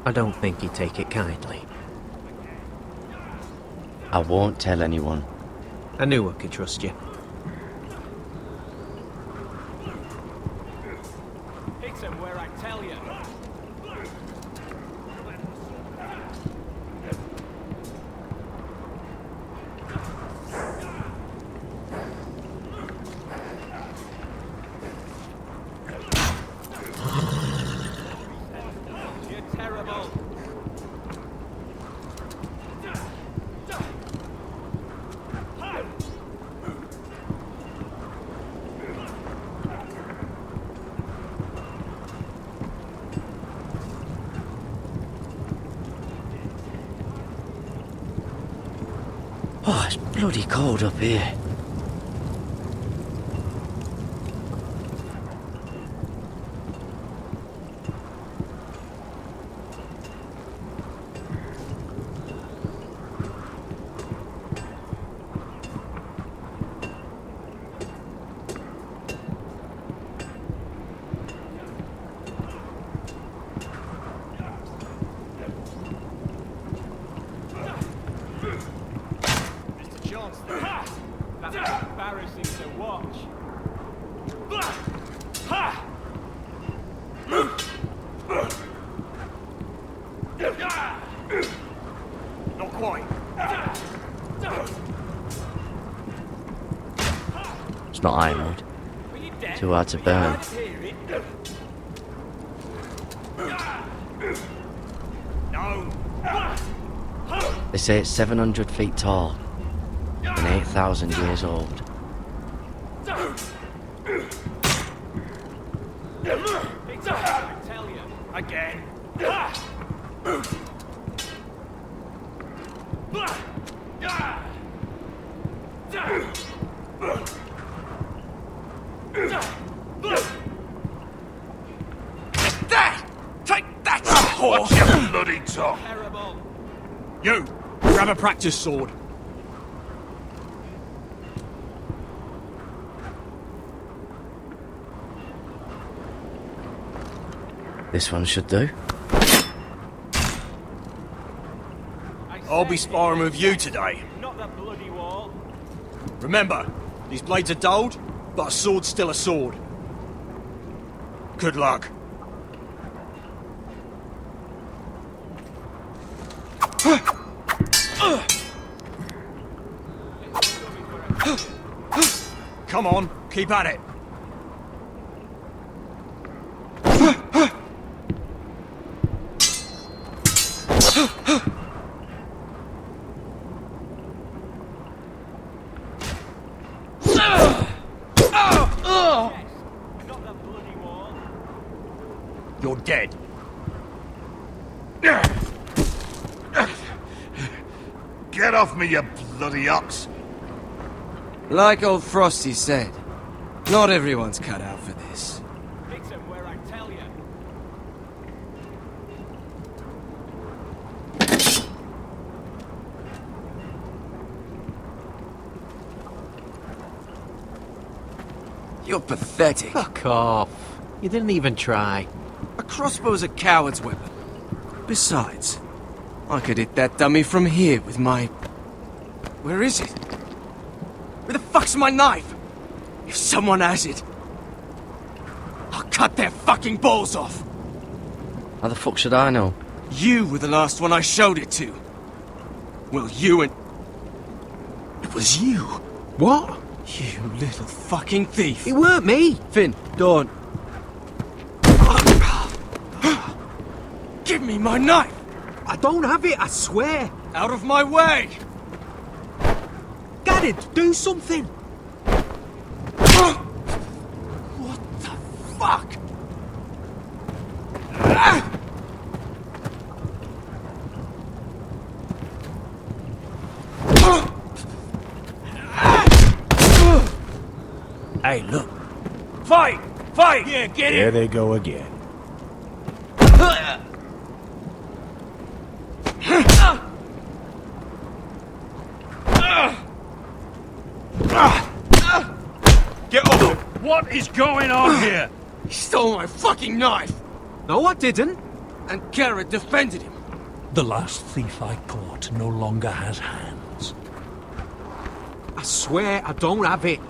I don't think he'd take it kindly. I won't tell anyone. I knew I could trust you. Hit him where I tell you. You're terrible. Oh, it's bloody cold up here. That's embarrassing to watch. Not quite. It's not ironwood. Too hard to burn. No. They say it's 700 feet tall and 8,000 years old. Again. That! Take that! Watch your bloody tongue. Terrible. You, grab a practice sword. This one should do. I'll be sparring with you today. Not the bloody wall. Remember, these blades are dulled, But a sword's still a sword. Good luck. Come on, keep at it. You're dead. Get off me, you bloody ox! Like old Frosty said, not everyone's cut out for this. Hit him where I tell you. You're pathetic. Fuck off. You didn't even try. A crossbow's a coward's weapon. Besides, I could hit that dummy from here with my... Where is it? Where the fuck's my knife? If someone has it, I'll cut their fucking balls off. How the fuck should I know? You were the last one I showed it to. Well, you and... It was you. What? You little fucking thief. It weren't me. Finn, don't. Give me my knife! I don't have it, I swear. Out of my way! Garrett, do something. What the fuck? Hey, look. Fight! Fight! Yeah, get There it! they go again. Get up! What is going on here? He stole my fucking knife! No, I didn't. And Garrett defended him. The last thief I caught no longer has hands. I swear I don't have it.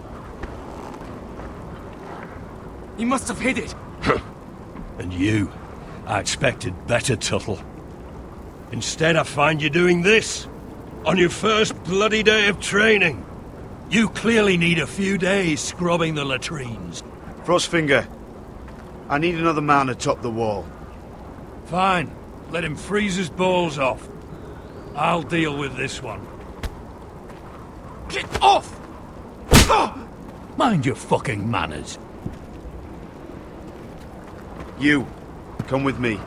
He must have hid it. And you, I expected better, Tuttle. Instead, I find you doing this. On your first bloody day of training. You clearly need a few days scrubbing the latrines. Frostfinger, I need another man atop the wall. Fine. Let him freeze his balls off. I'll deal with this one. Get off! Mind your fucking manners. You, come with me.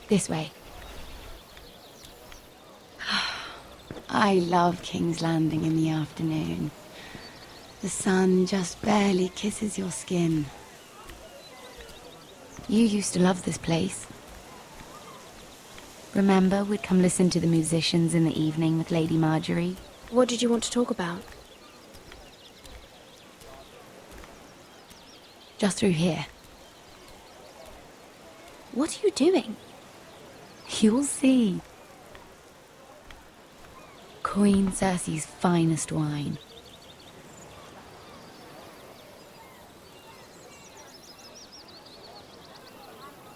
This way. I love King's Landing in the afternoon. The sun just barely kisses your skin. You used to love this place. Remember, we'd come listen to the musicians in the evening with Lady Marjorie? What did you want to talk about? Just through here. What are you doing? You'll see. Queen Cersei's finest wine.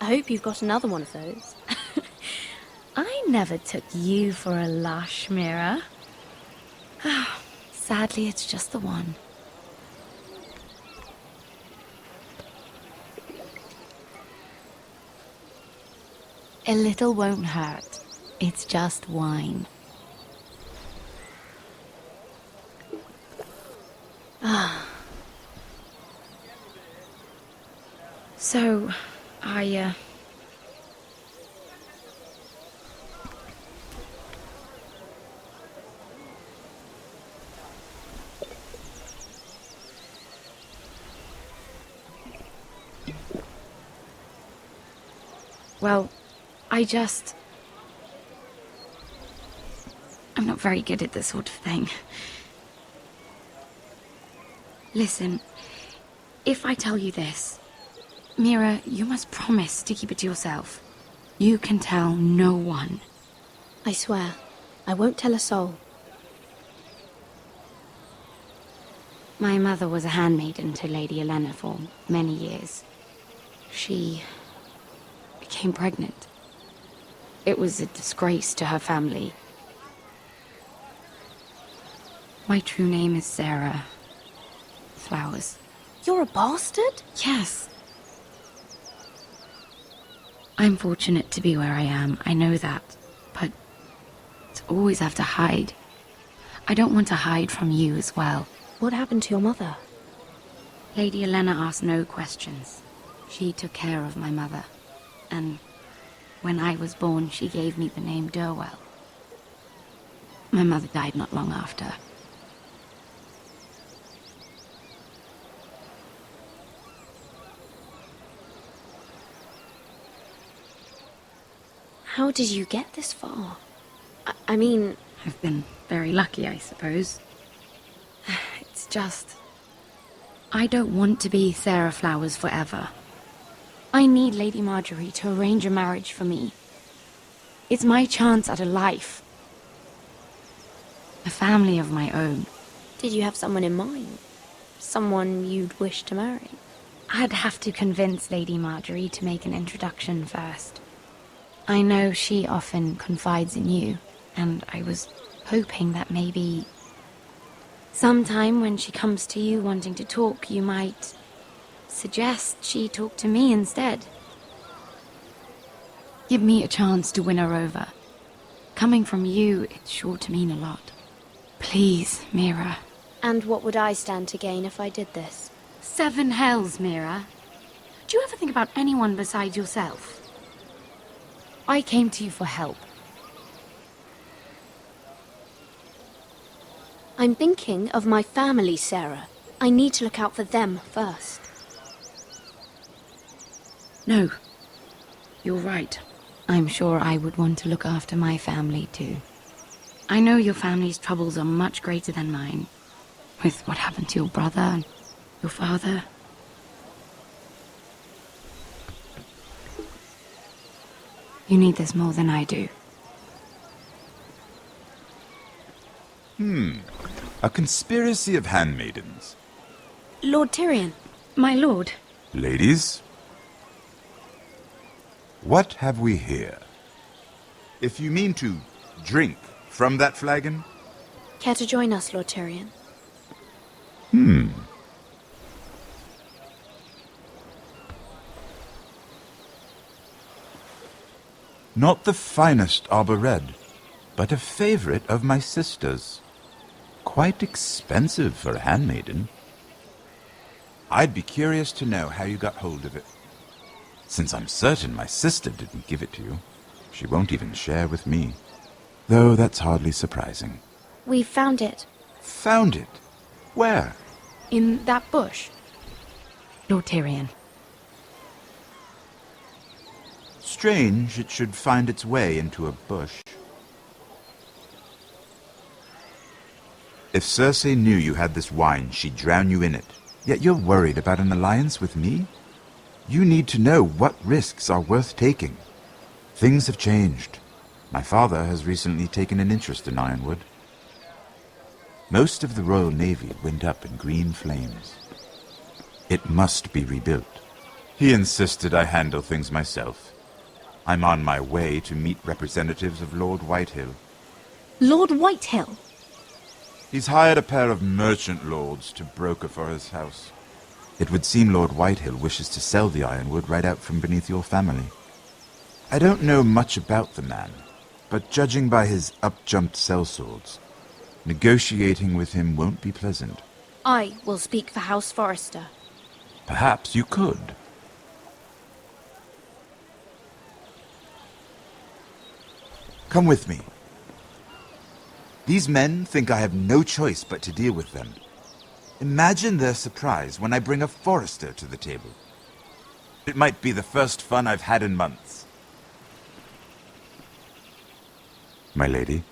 I hope you've got another one of those. I never took you for a lush, Mira. Sadly, it's just the one. A little won't hurt. It's just wine. So, Well, I'm not very good at this sort of thing. Listen, if I tell you this, Mira, you must promise to keep it to yourself. You can tell no one. I swear, I won't tell a soul. My mother was a handmaiden to Lady Elena for many years. She became pregnant. It was a disgrace to her family. My true name is Sarah Flowers. You're a bastard? Yes. I'm fortunate to be where I am, I know that. But to always have to hide. I don't want to hide from you as well. What happened to your mother? Lady Elena asked no questions. She took care of my mother. And when I was born, she gave me the name Durwell. My mother died not long after. How did you get this far? I mean... I've been very lucky, I suppose. It's just... I don't want to be Sarah Flowers forever. I need Lady Marjorie to arrange a marriage for me. It's my chance at a life. A family of my own. Did you have someone in mind? Someone you'd wish to marry? I'd have to convince Lady Marjorie to make an introduction first. I know she often confides in you, and I was hoping that maybe sometime when she comes to you wanting to talk, you might suggest she talk to me instead. Give me a chance to win her over. Coming from you, it's sure to mean a lot. Please, Mira. And what would I stand to gain if I did this? 7 hells, Mira. Do you ever think about anyone besides yourself? I came to you for help. I'm thinking of my family, Sarah. I need to look out for them first. No. You're right. I'm sure I would want to look after my family, too. I know your family's troubles are much greater than mine. With what happened to your brother and your father. You need this more than I do. A conspiracy of handmaidens. Lord Tyrion, my lord. Ladies, what have we here? If you mean to drink from that flagon? Care to join us, Lord Tyrion? Not the finest arbor red, but a favorite of my sister's. Quite expensive for a handmaiden. I'd be curious to know how you got hold of it. Since I'm certain my sister didn't give it to you, she won't even share with me. Though that's hardly surprising. We found it. Found it? Where? In that bush. Lord Tyrion. Strange it should find its way into a bush. If Cersei knew you had this wine, she'd drown you in it. Yet you're worried about an alliance with me? You need to know what risks are worth taking. Things have changed. My father has recently taken an interest in Ironwood. Most of the Royal Navy went up in green flames. It must be rebuilt. He insisted I handle things myself. I'm on my way to meet representatives of Lord Whitehill. Lord Whitehill? He's hired a pair of merchant lords to broker for his house. It would seem Lord Whitehill wishes to sell the ironwood right out from beneath your family. I don't know much about the man, but judging by his up-jumped sellswords, negotiating with him won't be pleasant. I will speak for House Forrester. Perhaps you could. Come with me. These men think I have no choice but to deal with them. Imagine their surprise when I bring a Forrester to the table. It might be the first fun I've had in months. my lady.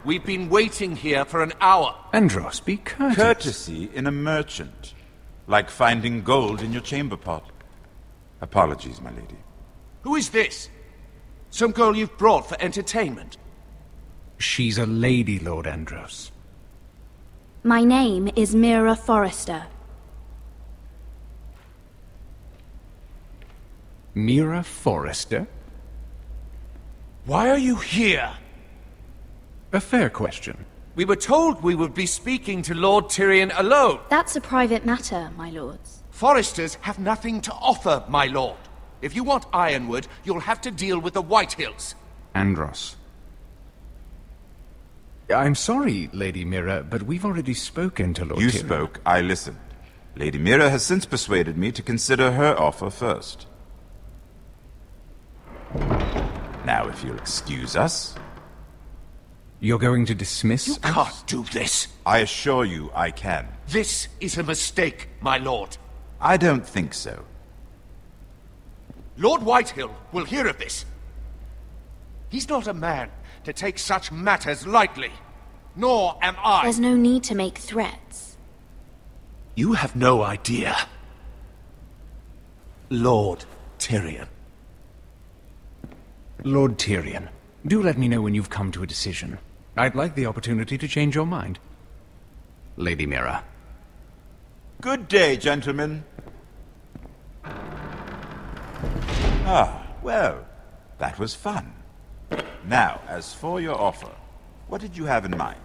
We've been waiting here for an hour. Andros, be courteous. Courtesy in a merchant. Like finding gold in your chamber pot. Apologies, my lady. Who is this? Some girl you've brought for entertainment? She's a lady, Lord Andros. My name is Mira Forrester. Mira Forrester? Why are you here? A fair question. We were told we would be speaking to Lord Tyrion alone. That's a private matter, my lords. Foresters have nothing to offer, my lord. If you want Ironwood, you'll have to deal with the Whitehills. Andros. I'm sorry, Lady Mira, but we've already spoken to Lord Tyrion. You spoke, I listened. Lady Mira has since persuaded me to consider her offer first. Now, if you'll excuse us... You're going to dismiss You can't do this. I assure you I can. This is a mistake, my lord. I don't think so. Lord Whitehill will hear of this. He's not a man to take such matters lightly. Nor am I. There's no need to make threats. You have no idea. Lord Tyrion. Lord Tyrion, do let me know when you've come to a decision. I'd like the opportunity to change your mind. Lady Mira. Good day, gentlemen. Ah, well, that was fun. Now, as for your offer, what did you have in mind?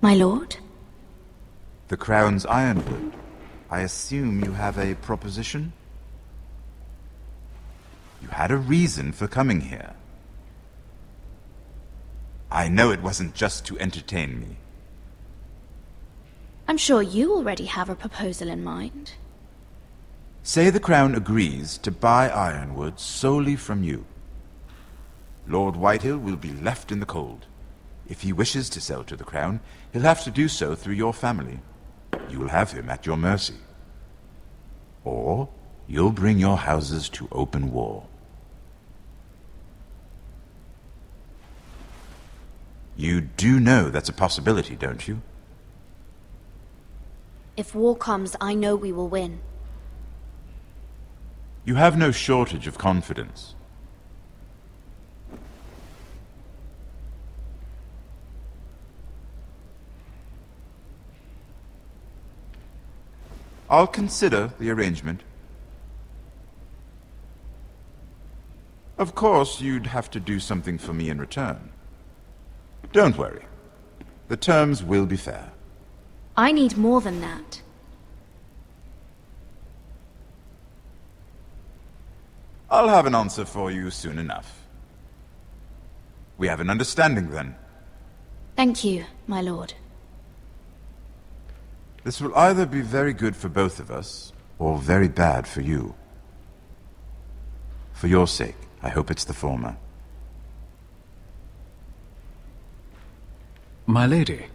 My lord? The Crown's Ironwood. I assume you have a proposition? You had a reason for coming here. I know it wasn't just to entertain me. I'm sure you already have a proposal in mind. Say the Crown agrees to buy Ironwood solely from you. Lord Whitehill will be left in the cold. If he wishes to sell to the Crown, he'll have to do so through your family. You will have him at your mercy. Or you'll bring your houses to open war. You do know that's a possibility, don't you? If war comes, I know we will win. You have no shortage of confidence. I'll consider the arrangement. Of course, you'd have to do something for me in return. Don't worry. The terms will be fair. I need more than that. I'll have an answer for you soon enough. We have an understanding then. Thank you, my lord. This will either be very good for both of us, or very bad for you. For your sake, I hope it's the former. My lady.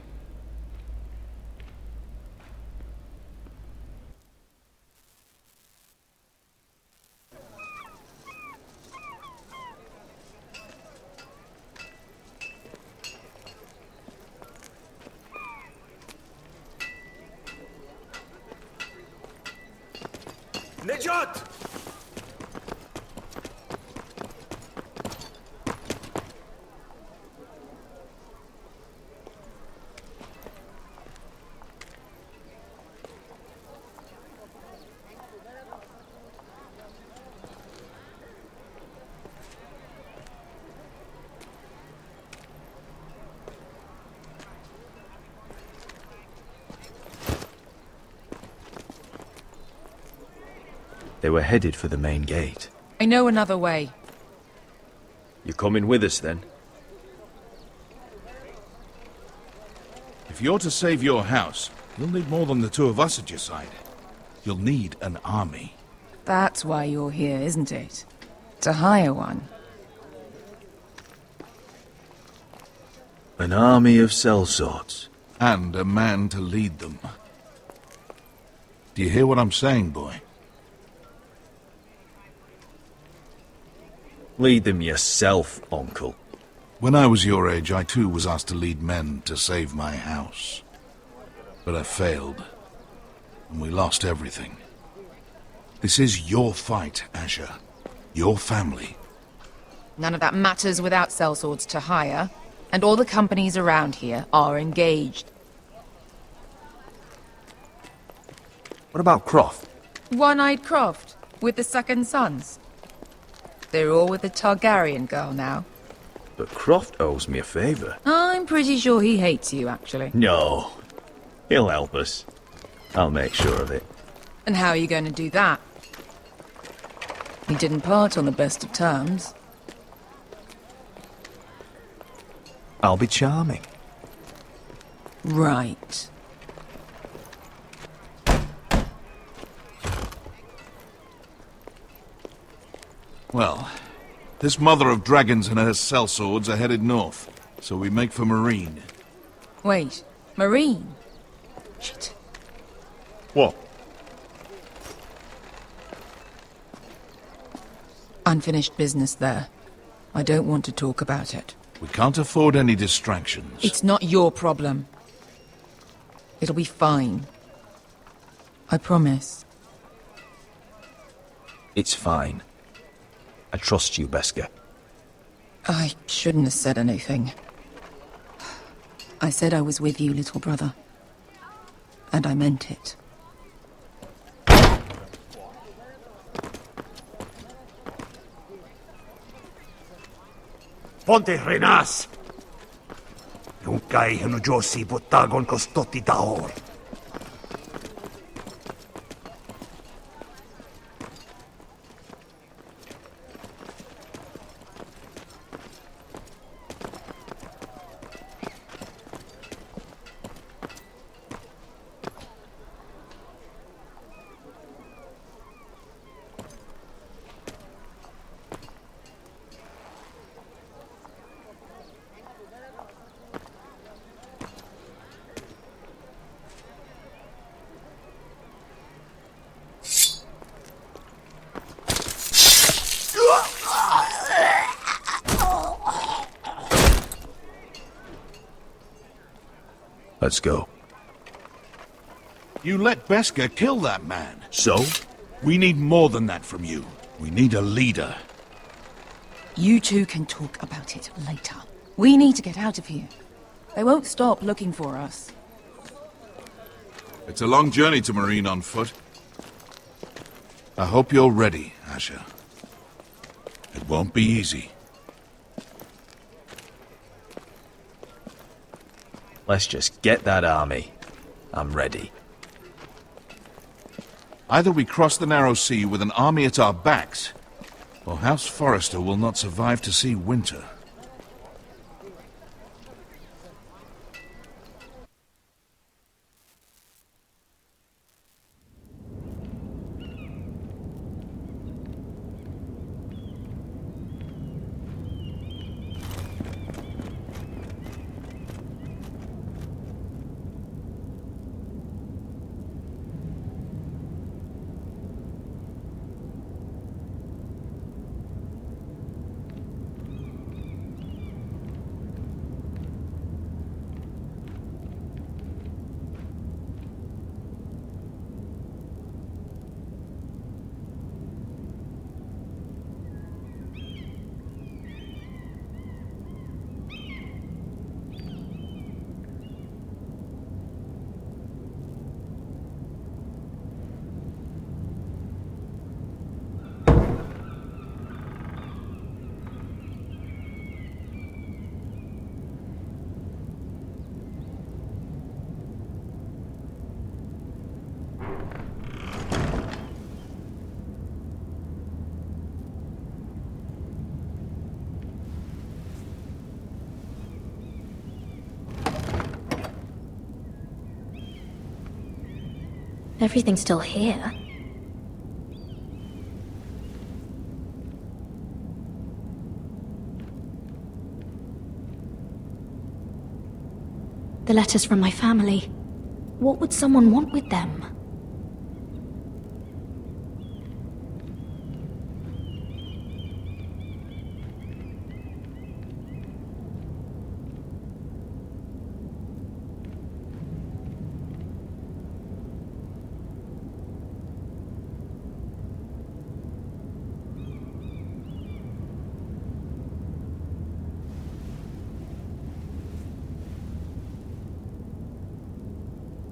Nejat! They were headed for the main gate. I know another way. You coming with us, then? If you're to save your house, you'll need more than the two of us at your side. You'll need an army. That's why you're here, isn't it? To hire one. An army of sellswords. And a man to lead them. Do you hear what I'm saying, boy? Lead them yourself, uncle. When I was your age, I too was asked to lead men to save my house. But I failed. And we lost everything. This is your fight, Asher. Your family. None of that matters without sellswords to hire, and all the companies around here are engaged. What about Croft? One-Eyed Croft, with the second sons. They're all with the Targaryen girl now. But Croft owes me a favour. I'm pretty sure he hates you, actually. No. He'll help us. I'll make sure of it. And how are you going to do that? We didn't part on the best of terms. I'll be charming. Right. Well, this mother of dragons and her sellswords are headed north, so we make for Marine. Wait, Marine? Shit. What? Unfinished business there. I don't want to talk about it. We can't afford any distractions. It's not your problem. It'll be fine. I promise. It's fine. I trust you, Beskar. I shouldn't have said anything. I said I was with you, little brother. And I meant it. Ponte Renas! Yung kay hano Josi botagon ko stoti taor. Let's go. You let Beskar kill that man. So? We need more than that from you. We need a leader. You two can talk about it later. We need to get out of here. They won't stop looking for us. It's a long journey to Marine on foot. I hope you're ready, Asher. It won't be easy. Let's just get that army. I'm ready. Either we cross the narrow sea with an army at our backs, or House Forrester will not survive to see winter. Everything's still here. The letters from my family. What would someone want with them?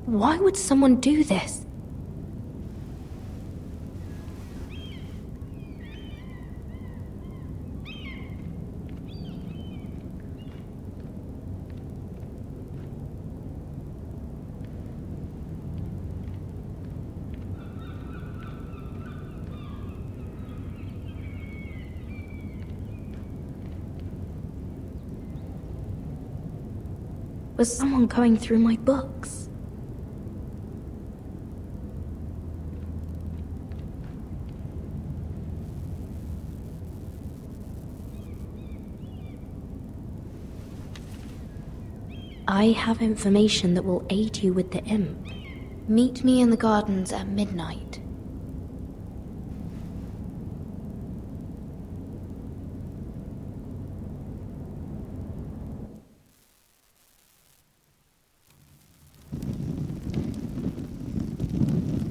Why would someone do this? Was someone going through my books? I have information that will aid you with the imp. Meet me in the gardens at midnight.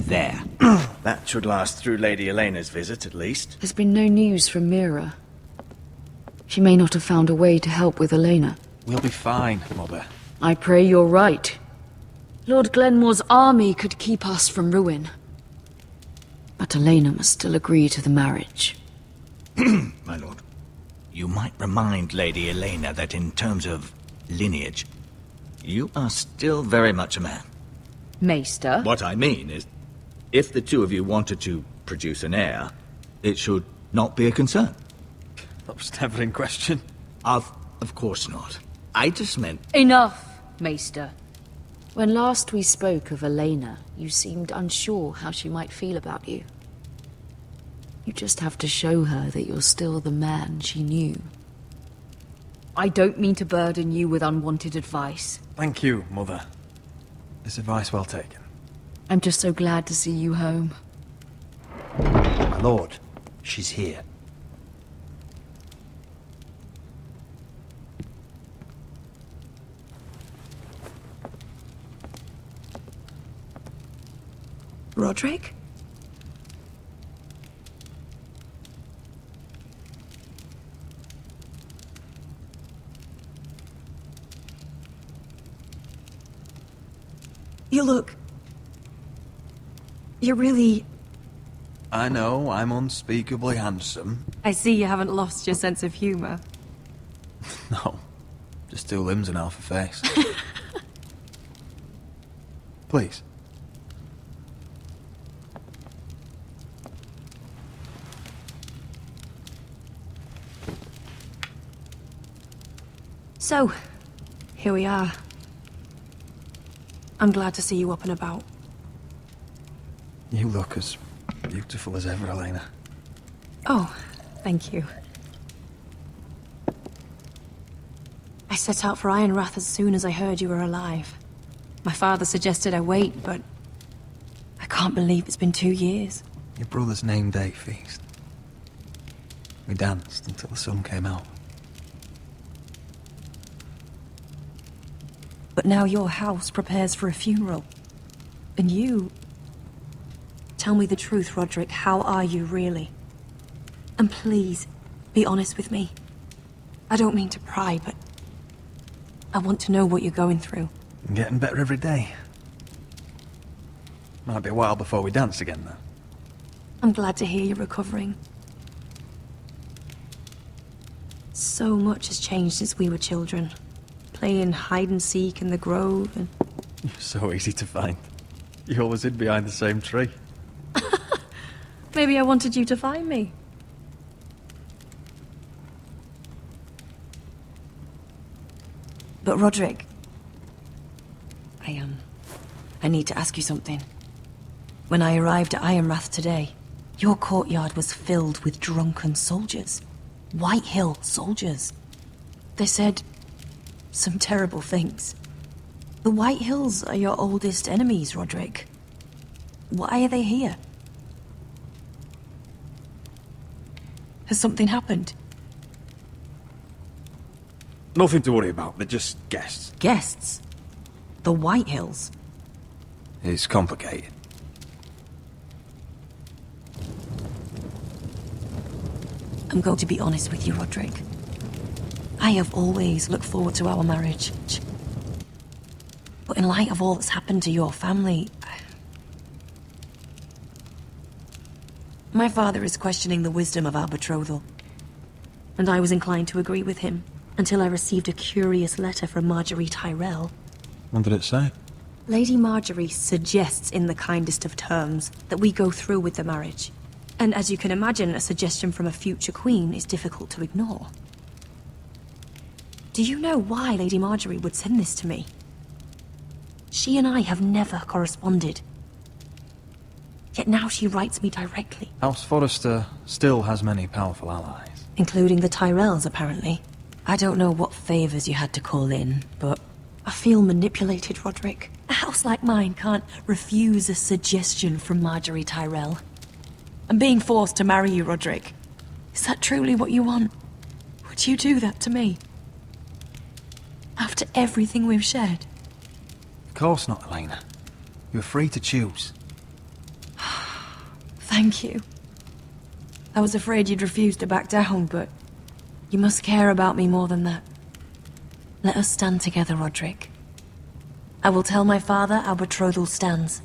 There. That should last through Lady Elena's visit, at least. There's been no news from Mira. She may not have found a way to help with Elena. We'll be fine, Mother. I pray you're right. Lord Glenmore's army could keep us from ruin. But Elena must still agree to the marriage. My lord, you might remind Lady Elena that in terms of lineage, you are still very much a man. Maester? What I mean is, if the two of you wanted to produce an heir, it should not be a concern. That was never in question. Of course not. I just meant... Enough, Maester. When last we spoke of Elena, you seemed unsure how she might feel about you. You just have to show her that you're still the man she knew. I don't mean to burden you with unwanted advice. Thank you, Mother. This advice well taken. I'm just so glad to see you home. My lord, she's here. Roderick? You look... You're really... I know, I'm unspeakably handsome. I see you haven't lost your sense of humor. No, just two limbs and half a face. Please. So, here we are. I'm glad to see you up and about. You look as beautiful as ever, Elena. Oh, thank you. I set out for Ironrath as soon as I heard you were alive. My father suggested I wait, but I can't believe it's been 2 years. Your brother's name day feast. We danced until the sun came out. But now your house prepares for a funeral. And you... Tell me the truth, Roderick. How are you, really? And please, be honest with me. I don't mean to pry, but... I want to know what you're going through. I'm getting better every day. Might be a while before we dance again, though. I'm glad to hear you're recovering. So much has changed since we were children. Playing hide-and-seek in the grove and... You're so easy to find. You always hid behind the same tree. Maybe I wanted you to find me. But Roderick... I need to ask you something. When I arrived at Ironrath today, your courtyard was filled with drunken soldiers. White Hill soldiers. They said... some terrible things. The White Hills are your oldest enemies, Roderick. Why are they here? Has something happened? Nothing to worry about, they're just guests. Guests? The White Hills? It's complicated. I'm going to be honest with you, Roderick. I have always looked forward to our marriage. But in light of all that's happened to your family... My father is questioning the wisdom of our betrothal. And I was inclined to agree with him, until I received a curious letter from Marjorie Tyrell. What did it say? Lady Marjorie suggests in the kindest of terms that we go through with the marriage. And as you can imagine, a suggestion from a future queen is difficult to ignore. Do you know why Lady Marjorie would send this to me? She and I have never corresponded. Yet now she writes me directly. House Forrester still has many powerful allies. Including the Tyrells, apparently. I don't know what favors you had to call in, but I feel manipulated, Roderick. A house like mine can't refuse a suggestion from Marjorie Tyrell. I'm being forced to marry you, Roderick. Is that truly what you want? Would you do that to me? After everything we've shared? Of course not, Elena. You're free to choose. Thank you. I was afraid you'd refuse to back down, but you must care about me more than that. Let us stand together, Roderick. I will tell my father our betrothal stands.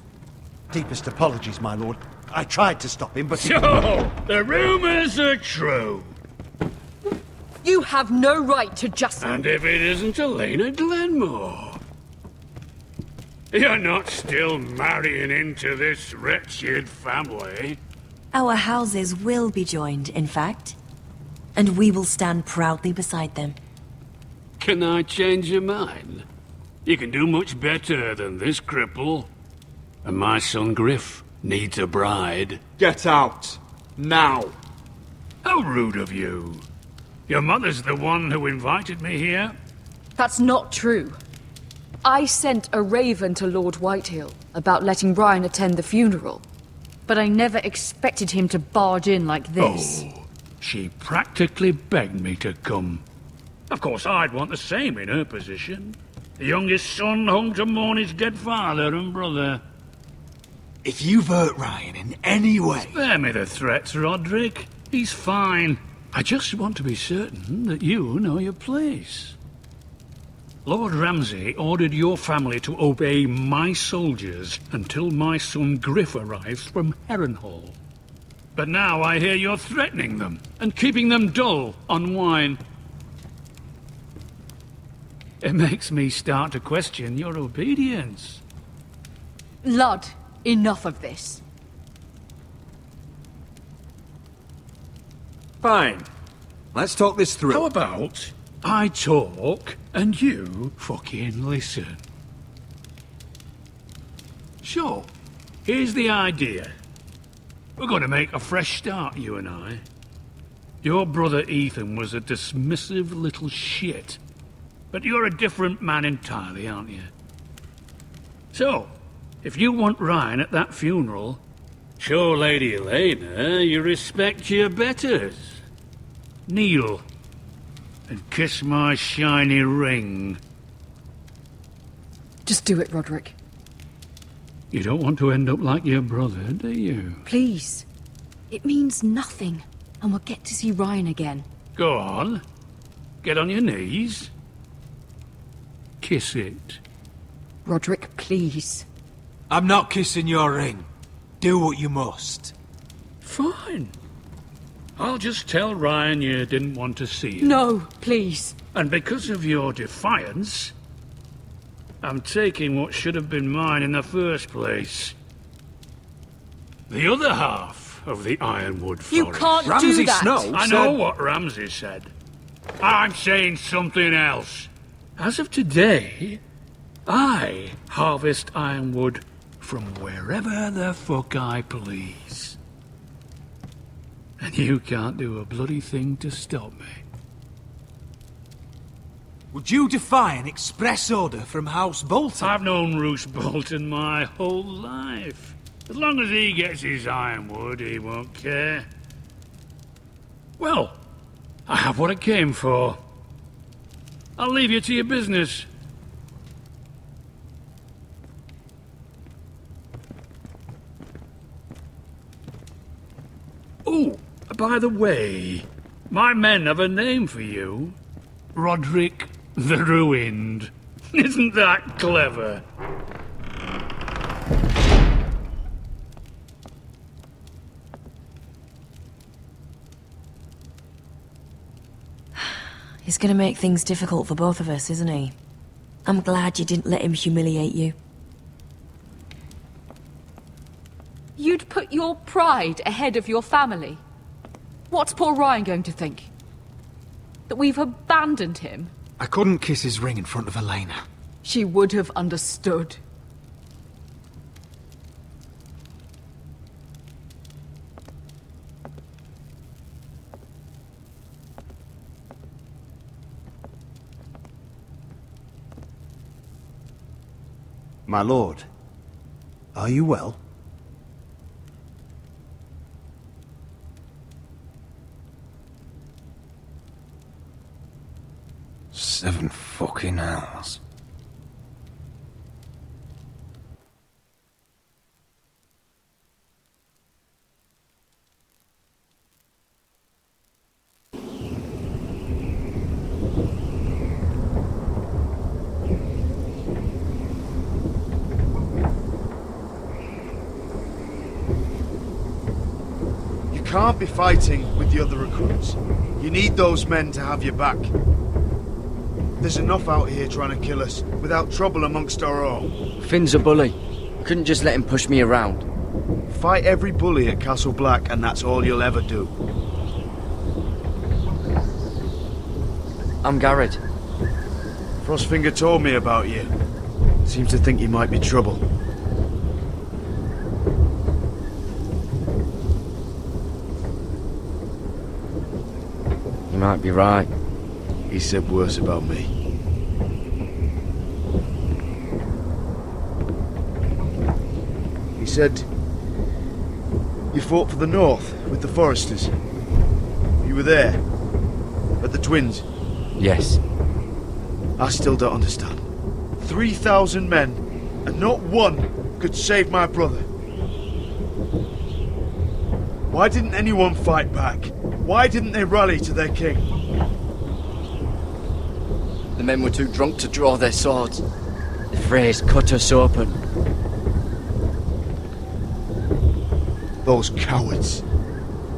Deepest apologies, my lord. I tried to stop him, but... So, the rumors are true. You have no right to just... And if it isn't Elena Glenmore? You're not still marrying into this wretched family. Our houses will be joined, in fact. And we will stand proudly beside them. Can I change your mind? You can do much better than this cripple. And my son Griff needs a bride. Get out. Now. How rude of you. Your mother's the one who invited me here. That's not true. I sent a raven to Lord Whitehill about letting Brian attend the funeral. But I never expected him to barge in like this. Oh, she practically begged me to come. Of course, I'd want the same in her position. The youngest son home to mourn his dead father and brother. If you've hurt Ryan in any way... Spare me the threats, Roderick. He's fine. I just want to be certain that you know your place. Lord Ramsay ordered your family to obey my soldiers until my son Griff arrives from Harrenhal. But now I hear you're threatening them and keeping them dull on wine. It makes me start to question your obedience. Lud, enough of this. Fine. Let's talk this through. How about I talk and you fucking listen? Sure. Here's the idea. We're going to make a fresh start, you and I. Your brother Ethan was a dismissive little shit. But you're a different man entirely, aren't you? So, if you want Ryan at that funeral, show Lady Elena you respect your betters. Kneel and kiss my shiny ring. Just do it, Roderick. You don't want to end up like your brother, do you? Please. It means nothing, and we'll get to see Ryan again. Go on. Get on your knees. Kiss it. Roderick, please. I'm not kissing your ring. Do what you must. Fine. I'll just tell Ryan you didn't want to see him. No, please. And because of your defiance, I'm taking what should have been mine in the first place. The other half of the Ironwood Forest. You can't do that! I know what Ramsay said. I'm saying something else. As of today, I harvest ironwood from wherever the fuck I please. And you can't do a bloody thing to stop me. Would you defy an express order from House Bolton? I've known Roose Bolton my whole life. As long as he gets his ironwood, he won't care. Well, I have what I came for. I'll leave you to your business. Oh, by the way, my men have a name for you. Roderick the Ruined. Isn't that clever? He's gonna make things difficult for both of us, isn't he? I'm glad you didn't let him humiliate you. You'd put your pride ahead of your family. What's poor Ryan going to think? That we've abandoned him? I couldn't kiss his ring in front of Elena. She would have understood. My lord, are you well? Seven fucking hours. You can't be fighting with the other recruits. You need those men to have your back. There's enough out here trying to kill us, without trouble amongst our own. Finn's a bully. Couldn't just let him push me around. Fight every bully at Castle Black, and that's all you'll ever do. I'm Garrett. Frostfinger told me about you. Seems to think you might be trouble. You might be right. He said worse about me. He said you fought for the North with the Foresters. You were there at the Twins. Yes. I still don't understand. 3,000 men, and not one could save my brother. Why didn't anyone fight back? Why didn't they rally to their king? The men were too drunk to draw their swords. The Freys cut us open. Those cowards.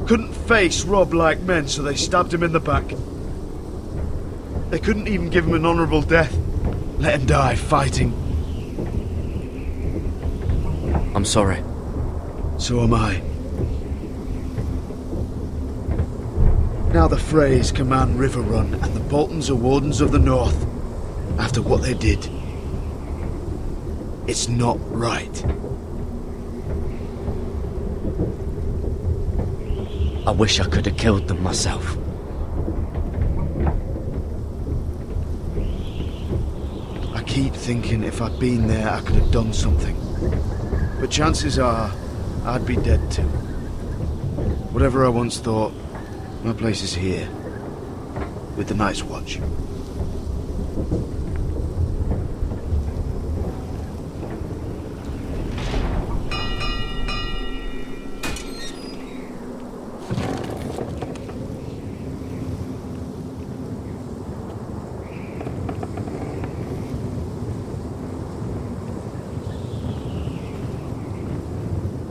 Couldn't face Rob like men, so they stabbed him in the back. They couldn't even give him an honourable death. Let him die fighting. I'm sorry. So am I. Now the Freys command River Run, and the Boltons are Wardens of the North. After what they did. It's not right. I wish I could have killed them myself. I keep thinking if I'd been there, I could have done something. But chances are, I'd be dead too. Whatever I once thought, my place is here, with the Night's Watch.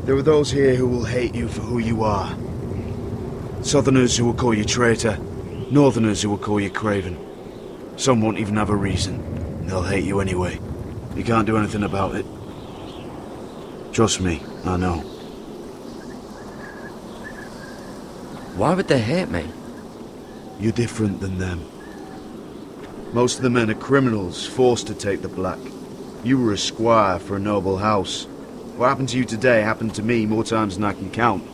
There are those here who will hate you for who you are. Southerners who will call you traitor, Northerners who will call you craven. Some won't even have a reason, and they'll hate you anyway. You can't do anything about it. Trust me, I know. Why would they hate me? You're different than them. Most of the men are criminals, forced to take the black. You were a squire for a noble house. What happened to you today happened to me more times than I can count.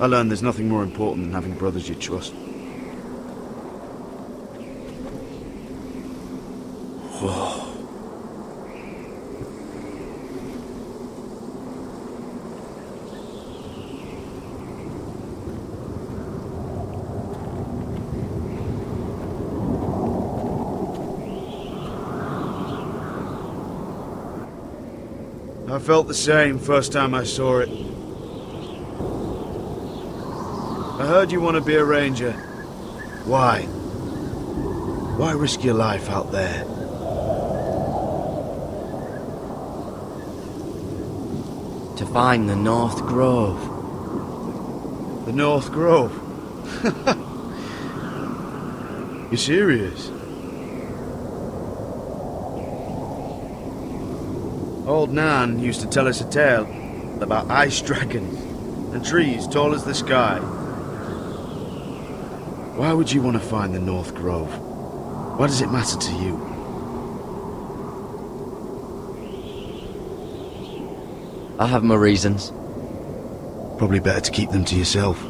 I learned there's nothing more important than having brothers you trust. Whoa. I felt the same first time I saw it. I heard you want to be a ranger. Why? Why risk your life out there? To find the North Grove. The North Grove? You serious? Old Nan used to tell us a tale about ice dragons and trees tall as the sky. Why would you want to find the North Grove? Why does it matter to you? I have my reasons. Probably better to keep them to yourself.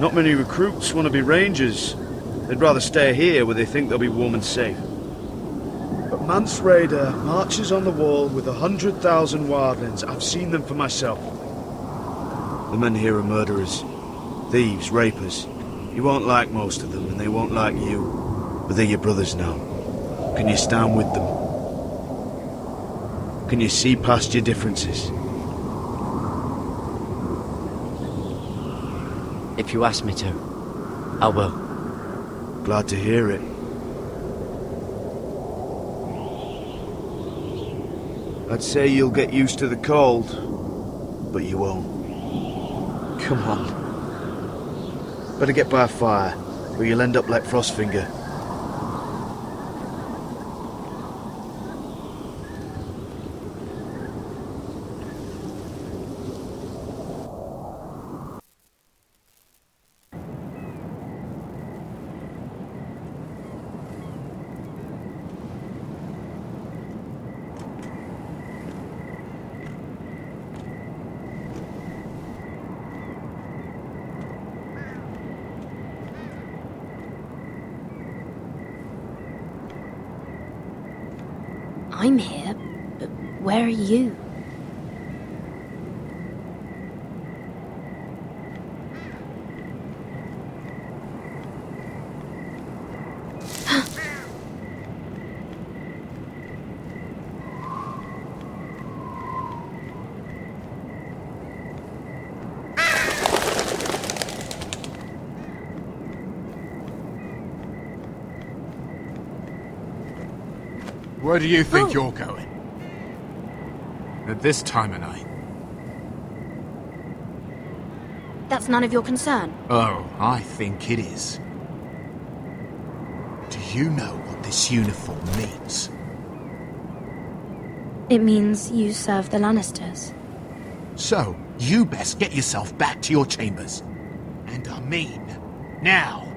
Not many recruits want to be rangers. They'd rather stay here where they think they'll be warm and safe. But Mance Raider marches on the wall with 100,000 wildlings. I've seen them for myself. The men here are murderers, thieves, rapers. You won't like most of them, and they won't like you. But they're your brothers now. Can you stand with them? Can you see past your differences? If you ask me to, I will. Glad to hear it. I'd say you'll get used to the cold, but you won't. Come on. Better get by a fire, or you'll end up like Frostfinger. I'm here, but where are you? Where do you think you're going? At this time of night? That's none of your concern. Oh, I think it is. Do you know what this uniform means? It means you serve the Lannisters. So, you best get yourself back to your chambers. And I mean, now.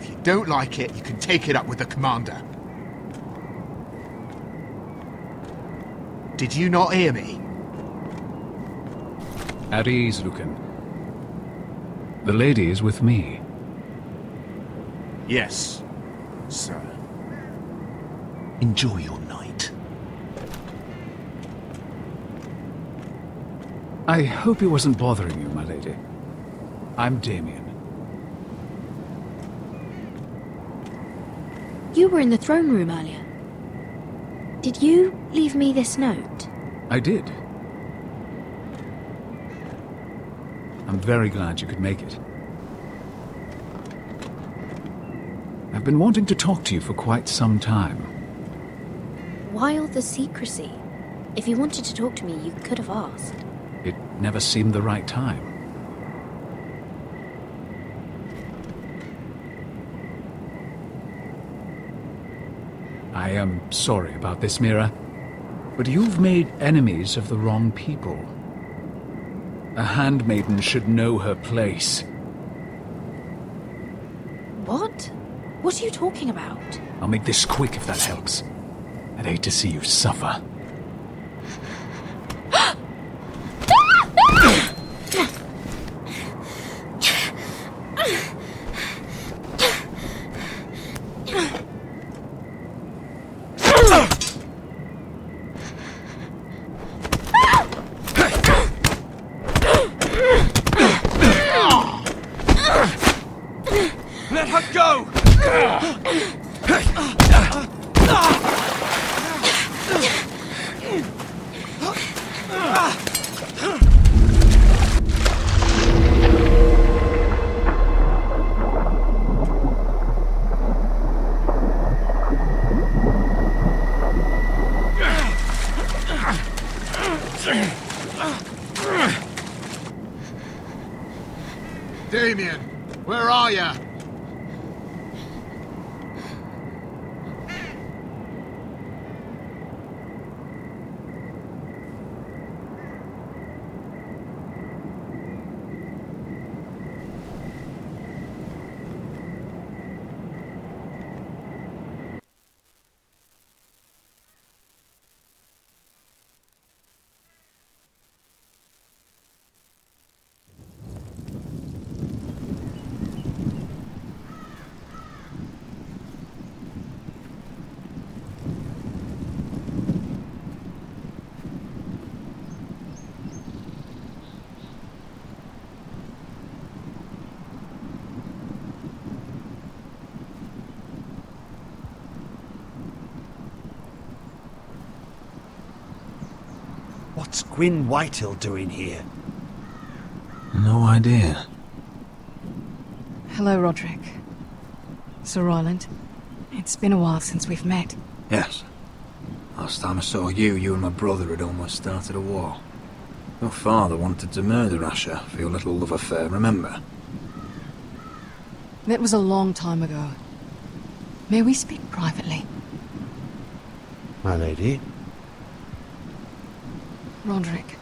If you don't like it, you can take it up with the commander. Did you not hear me? At ease, Lucan. The lady is with me. Yes, sir. Enjoy your night. I hope he wasn't bothering you, my lady. I'm Damien. You were in the throne room earlier. Did you leave me this note? I did. I'm very glad you could make it. I've been wanting to talk to you for quite some time. Why all the secrecy? If you wanted to talk to me, you could have asked. It never seemed the right time. I am sorry about this, Mira, but you've made enemies of the wrong people. A handmaiden should know her place. What? What are you talking about? I'll make this quick if that helps. I'd hate to see you suffer. Damien, where are you? What's Gwyn Whitehill doing here? No idea. Hello, Roderick. Sir Roland. It's been a while since we've met. Yes. Last time I saw you and my brother had almost started a war. Your father wanted to murder Asher for your little love affair, remember? That was a long time ago. May we speak privately? My lady? Roderick,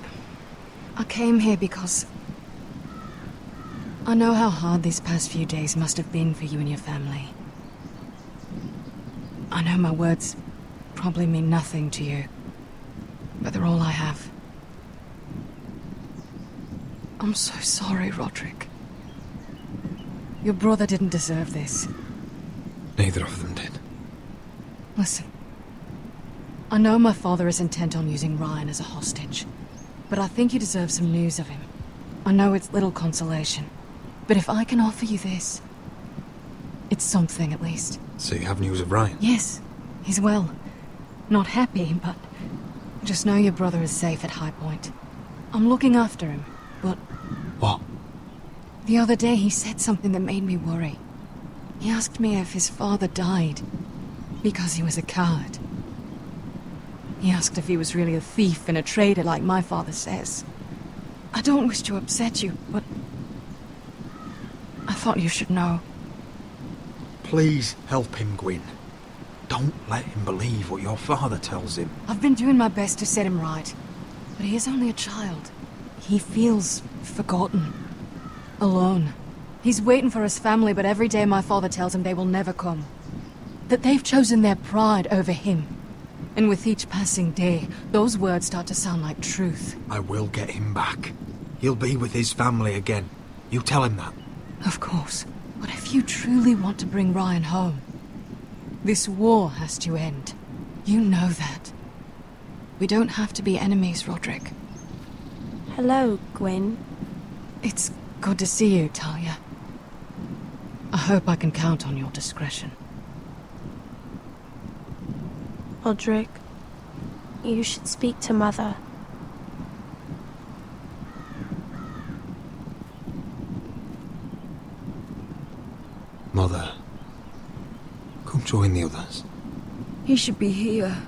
I came here because I know how hard these past few days must have been for you and your family. I know my words probably mean nothing to you, but they're all I have. I'm so sorry, Roderick. Your brother didn't deserve this. Neither of them did. Listen. I know my father is intent on using Ryan as a hostage, but I think you deserve some news of him. I know it's little consolation, but if I can offer you this, it's something at least. So you have news of Ryan? Yes, he's well. Not happy, but just know your brother is safe at High Point. I'm looking after him, but... What? The other day he said something that made me worry. He asked me if his father died because he was a coward. He asked if he was really a thief and a traitor like my father says. I don't wish to upset you, but I thought you should know. Please help him, Gwyn. Don't let him believe what your father tells him. I've been doing my best to set him right, but he is only a child. He feels forgotten, alone. He's waiting for his family, but every day my father tells him they will never come. That they've chosen their pride over him. And with each passing day, those words start to sound like truth. I will get him back. He'll be with his family again. You tell him that. Of course. But if you truly want to bring Ryan home, this war has to end. You know that. We don't have to be enemies, Roderick. Hello, Gwyn. It's good to see you, Talia. I hope I can count on your discretion. Roderick, you should speak to Mother. Mother, come join the others. He should be here.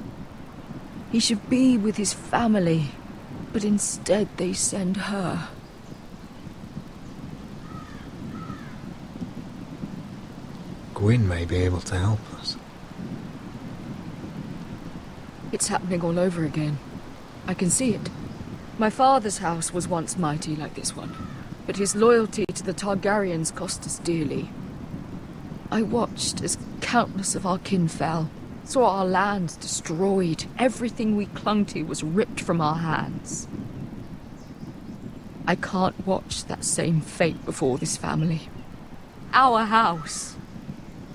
He should be with his family, but instead they send her. Gwyn may be able to help us. It's happening all over again. I can see it. My father's house was once mighty like this one, but his loyalty to the Targaryens cost us dearly. I watched as countless of our kin fell, saw our lands destroyed, everything we clung to was ripped from our hands. I can't watch that same fate before this family. Our house.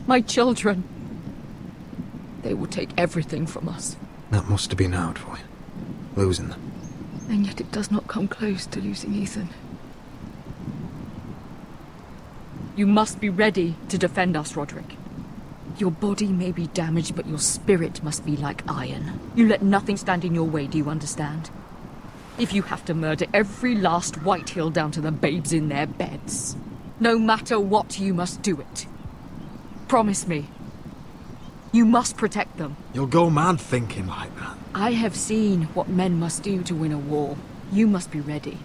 My children. They will take everything from us. That must have been hard for you, losing them. And yet it does not come close to losing Ethan. You must be ready to defend us, Roderick. Your body may be damaged, but your spirit must be like iron. You let nothing stand in your way, do you understand? If you have to murder every last Whitehill down to the babes in their beds, no matter what, you must do it. Promise me. You must protect them. You'll go mad thinking like that. I have seen what men must do to win a war. You must be ready.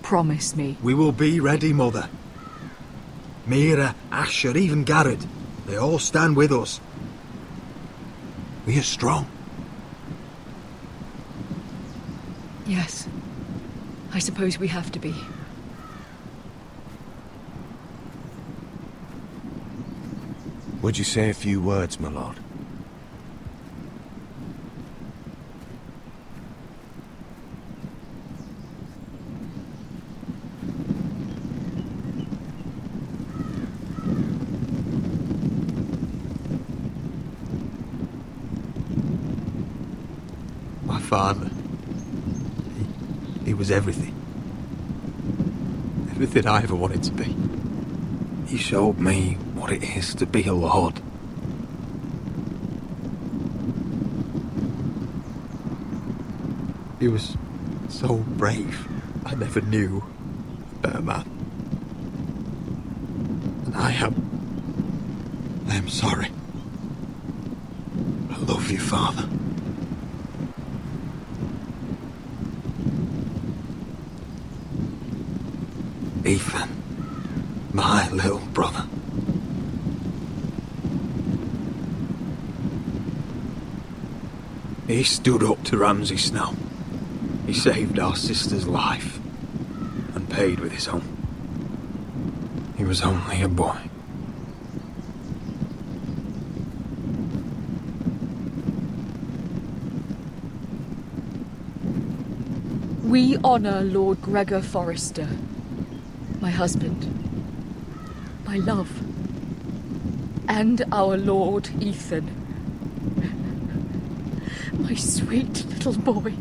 Promise me. We will be ready, Mother. Mira, Asher, even Garrett. They all stand with us. We are strong. Yes. I suppose we have to be. Would you say a few words, my lord? My father. He was everything. Everything I ever wanted to be. He showed me what it is to be a lord. He was so brave. I never knew a better man. And I am sorry. I love you, Father. Ethan, my little brother. He stood up to Ramsay Snow. He saved our sister's life and paid with his own. He was only a boy. We honor Lord Gregor Forrester, my husband, my love, and our Lord Ethan, my sweet little boy.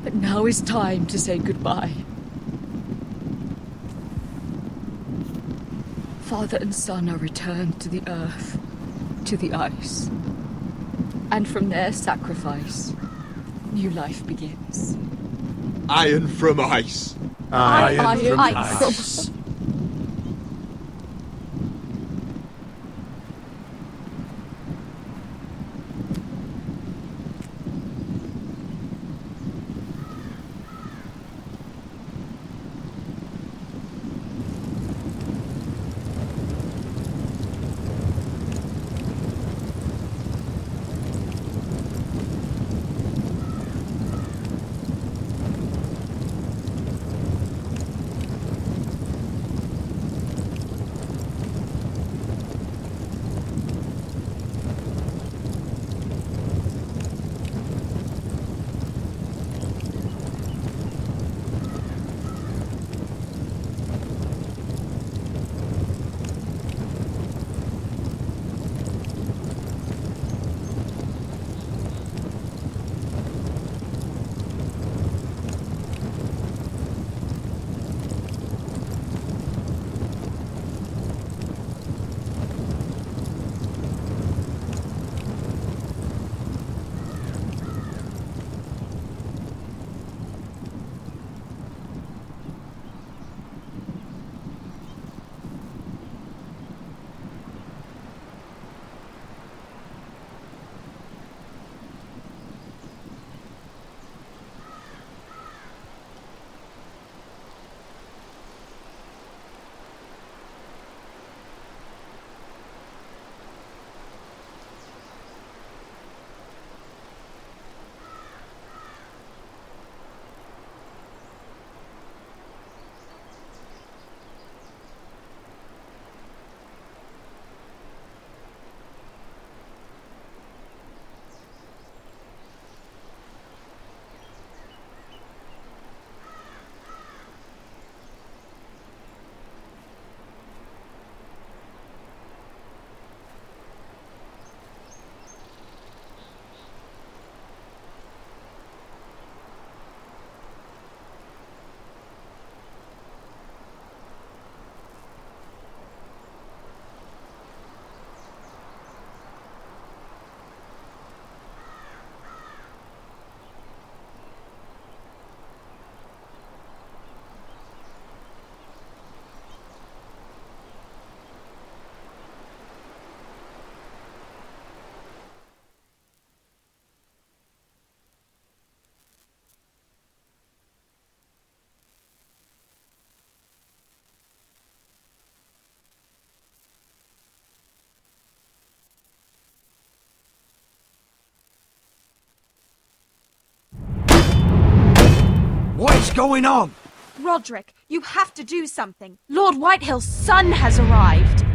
But now is time to say goodbye. Father and son are returned to the earth, to the ice. And from their sacrifice, new life begins. Iron from ice. Iron from ice. What's going on? Roderick, you have to do something. Lord Whitehill's son has arrived.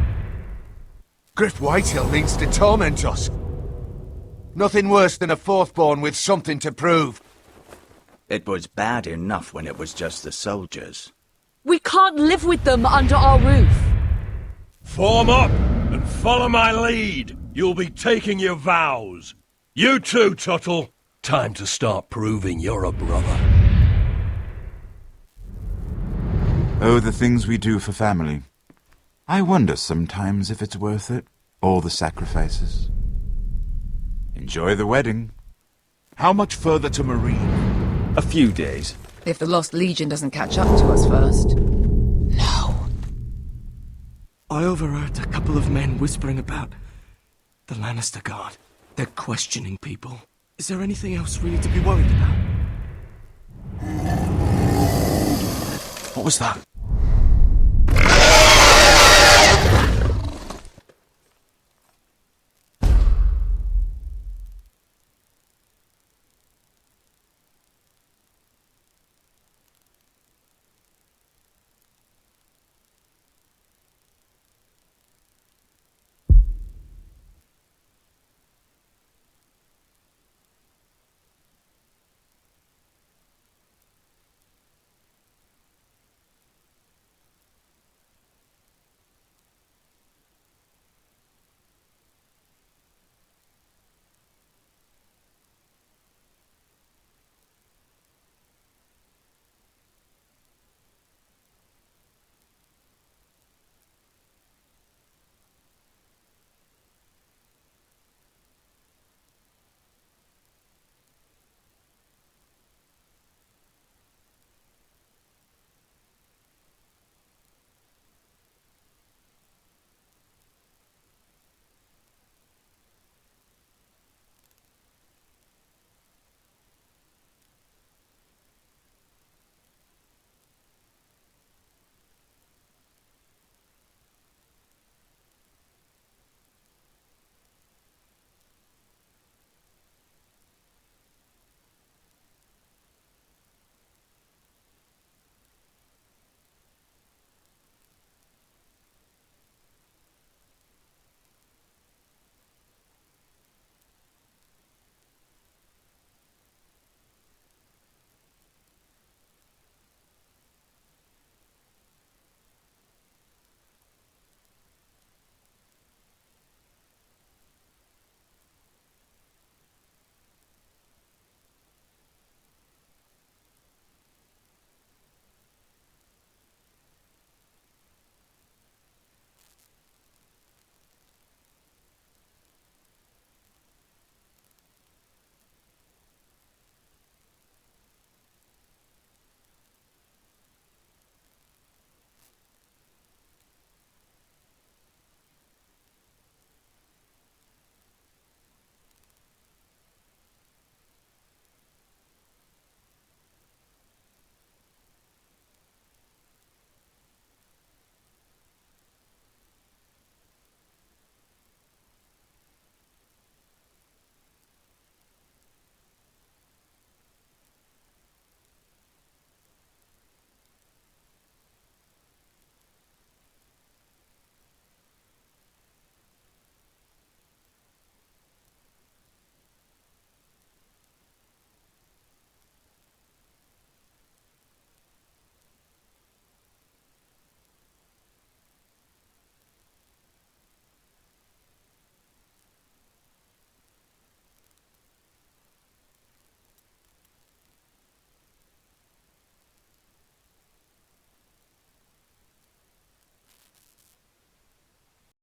Griff Whitehill means to torment us. Nothing worse than a fourthborn with something to prove. It was bad enough when it was just the soldiers. We can't live with them under our roof. Form up and follow my lead. You'll be taking your vows. You too, Tuttle. Time to start proving you're a brother. Oh, the things we do for family. I wonder sometimes if it's worth it, all the sacrifices. Enjoy the wedding. How much further to Marine? A few days. If the Lost Legion doesn't catch up to us first. I overheard a couple of men whispering about the Lannister Guard. They're questioning people. Is there anything else really to be worried about? What was that?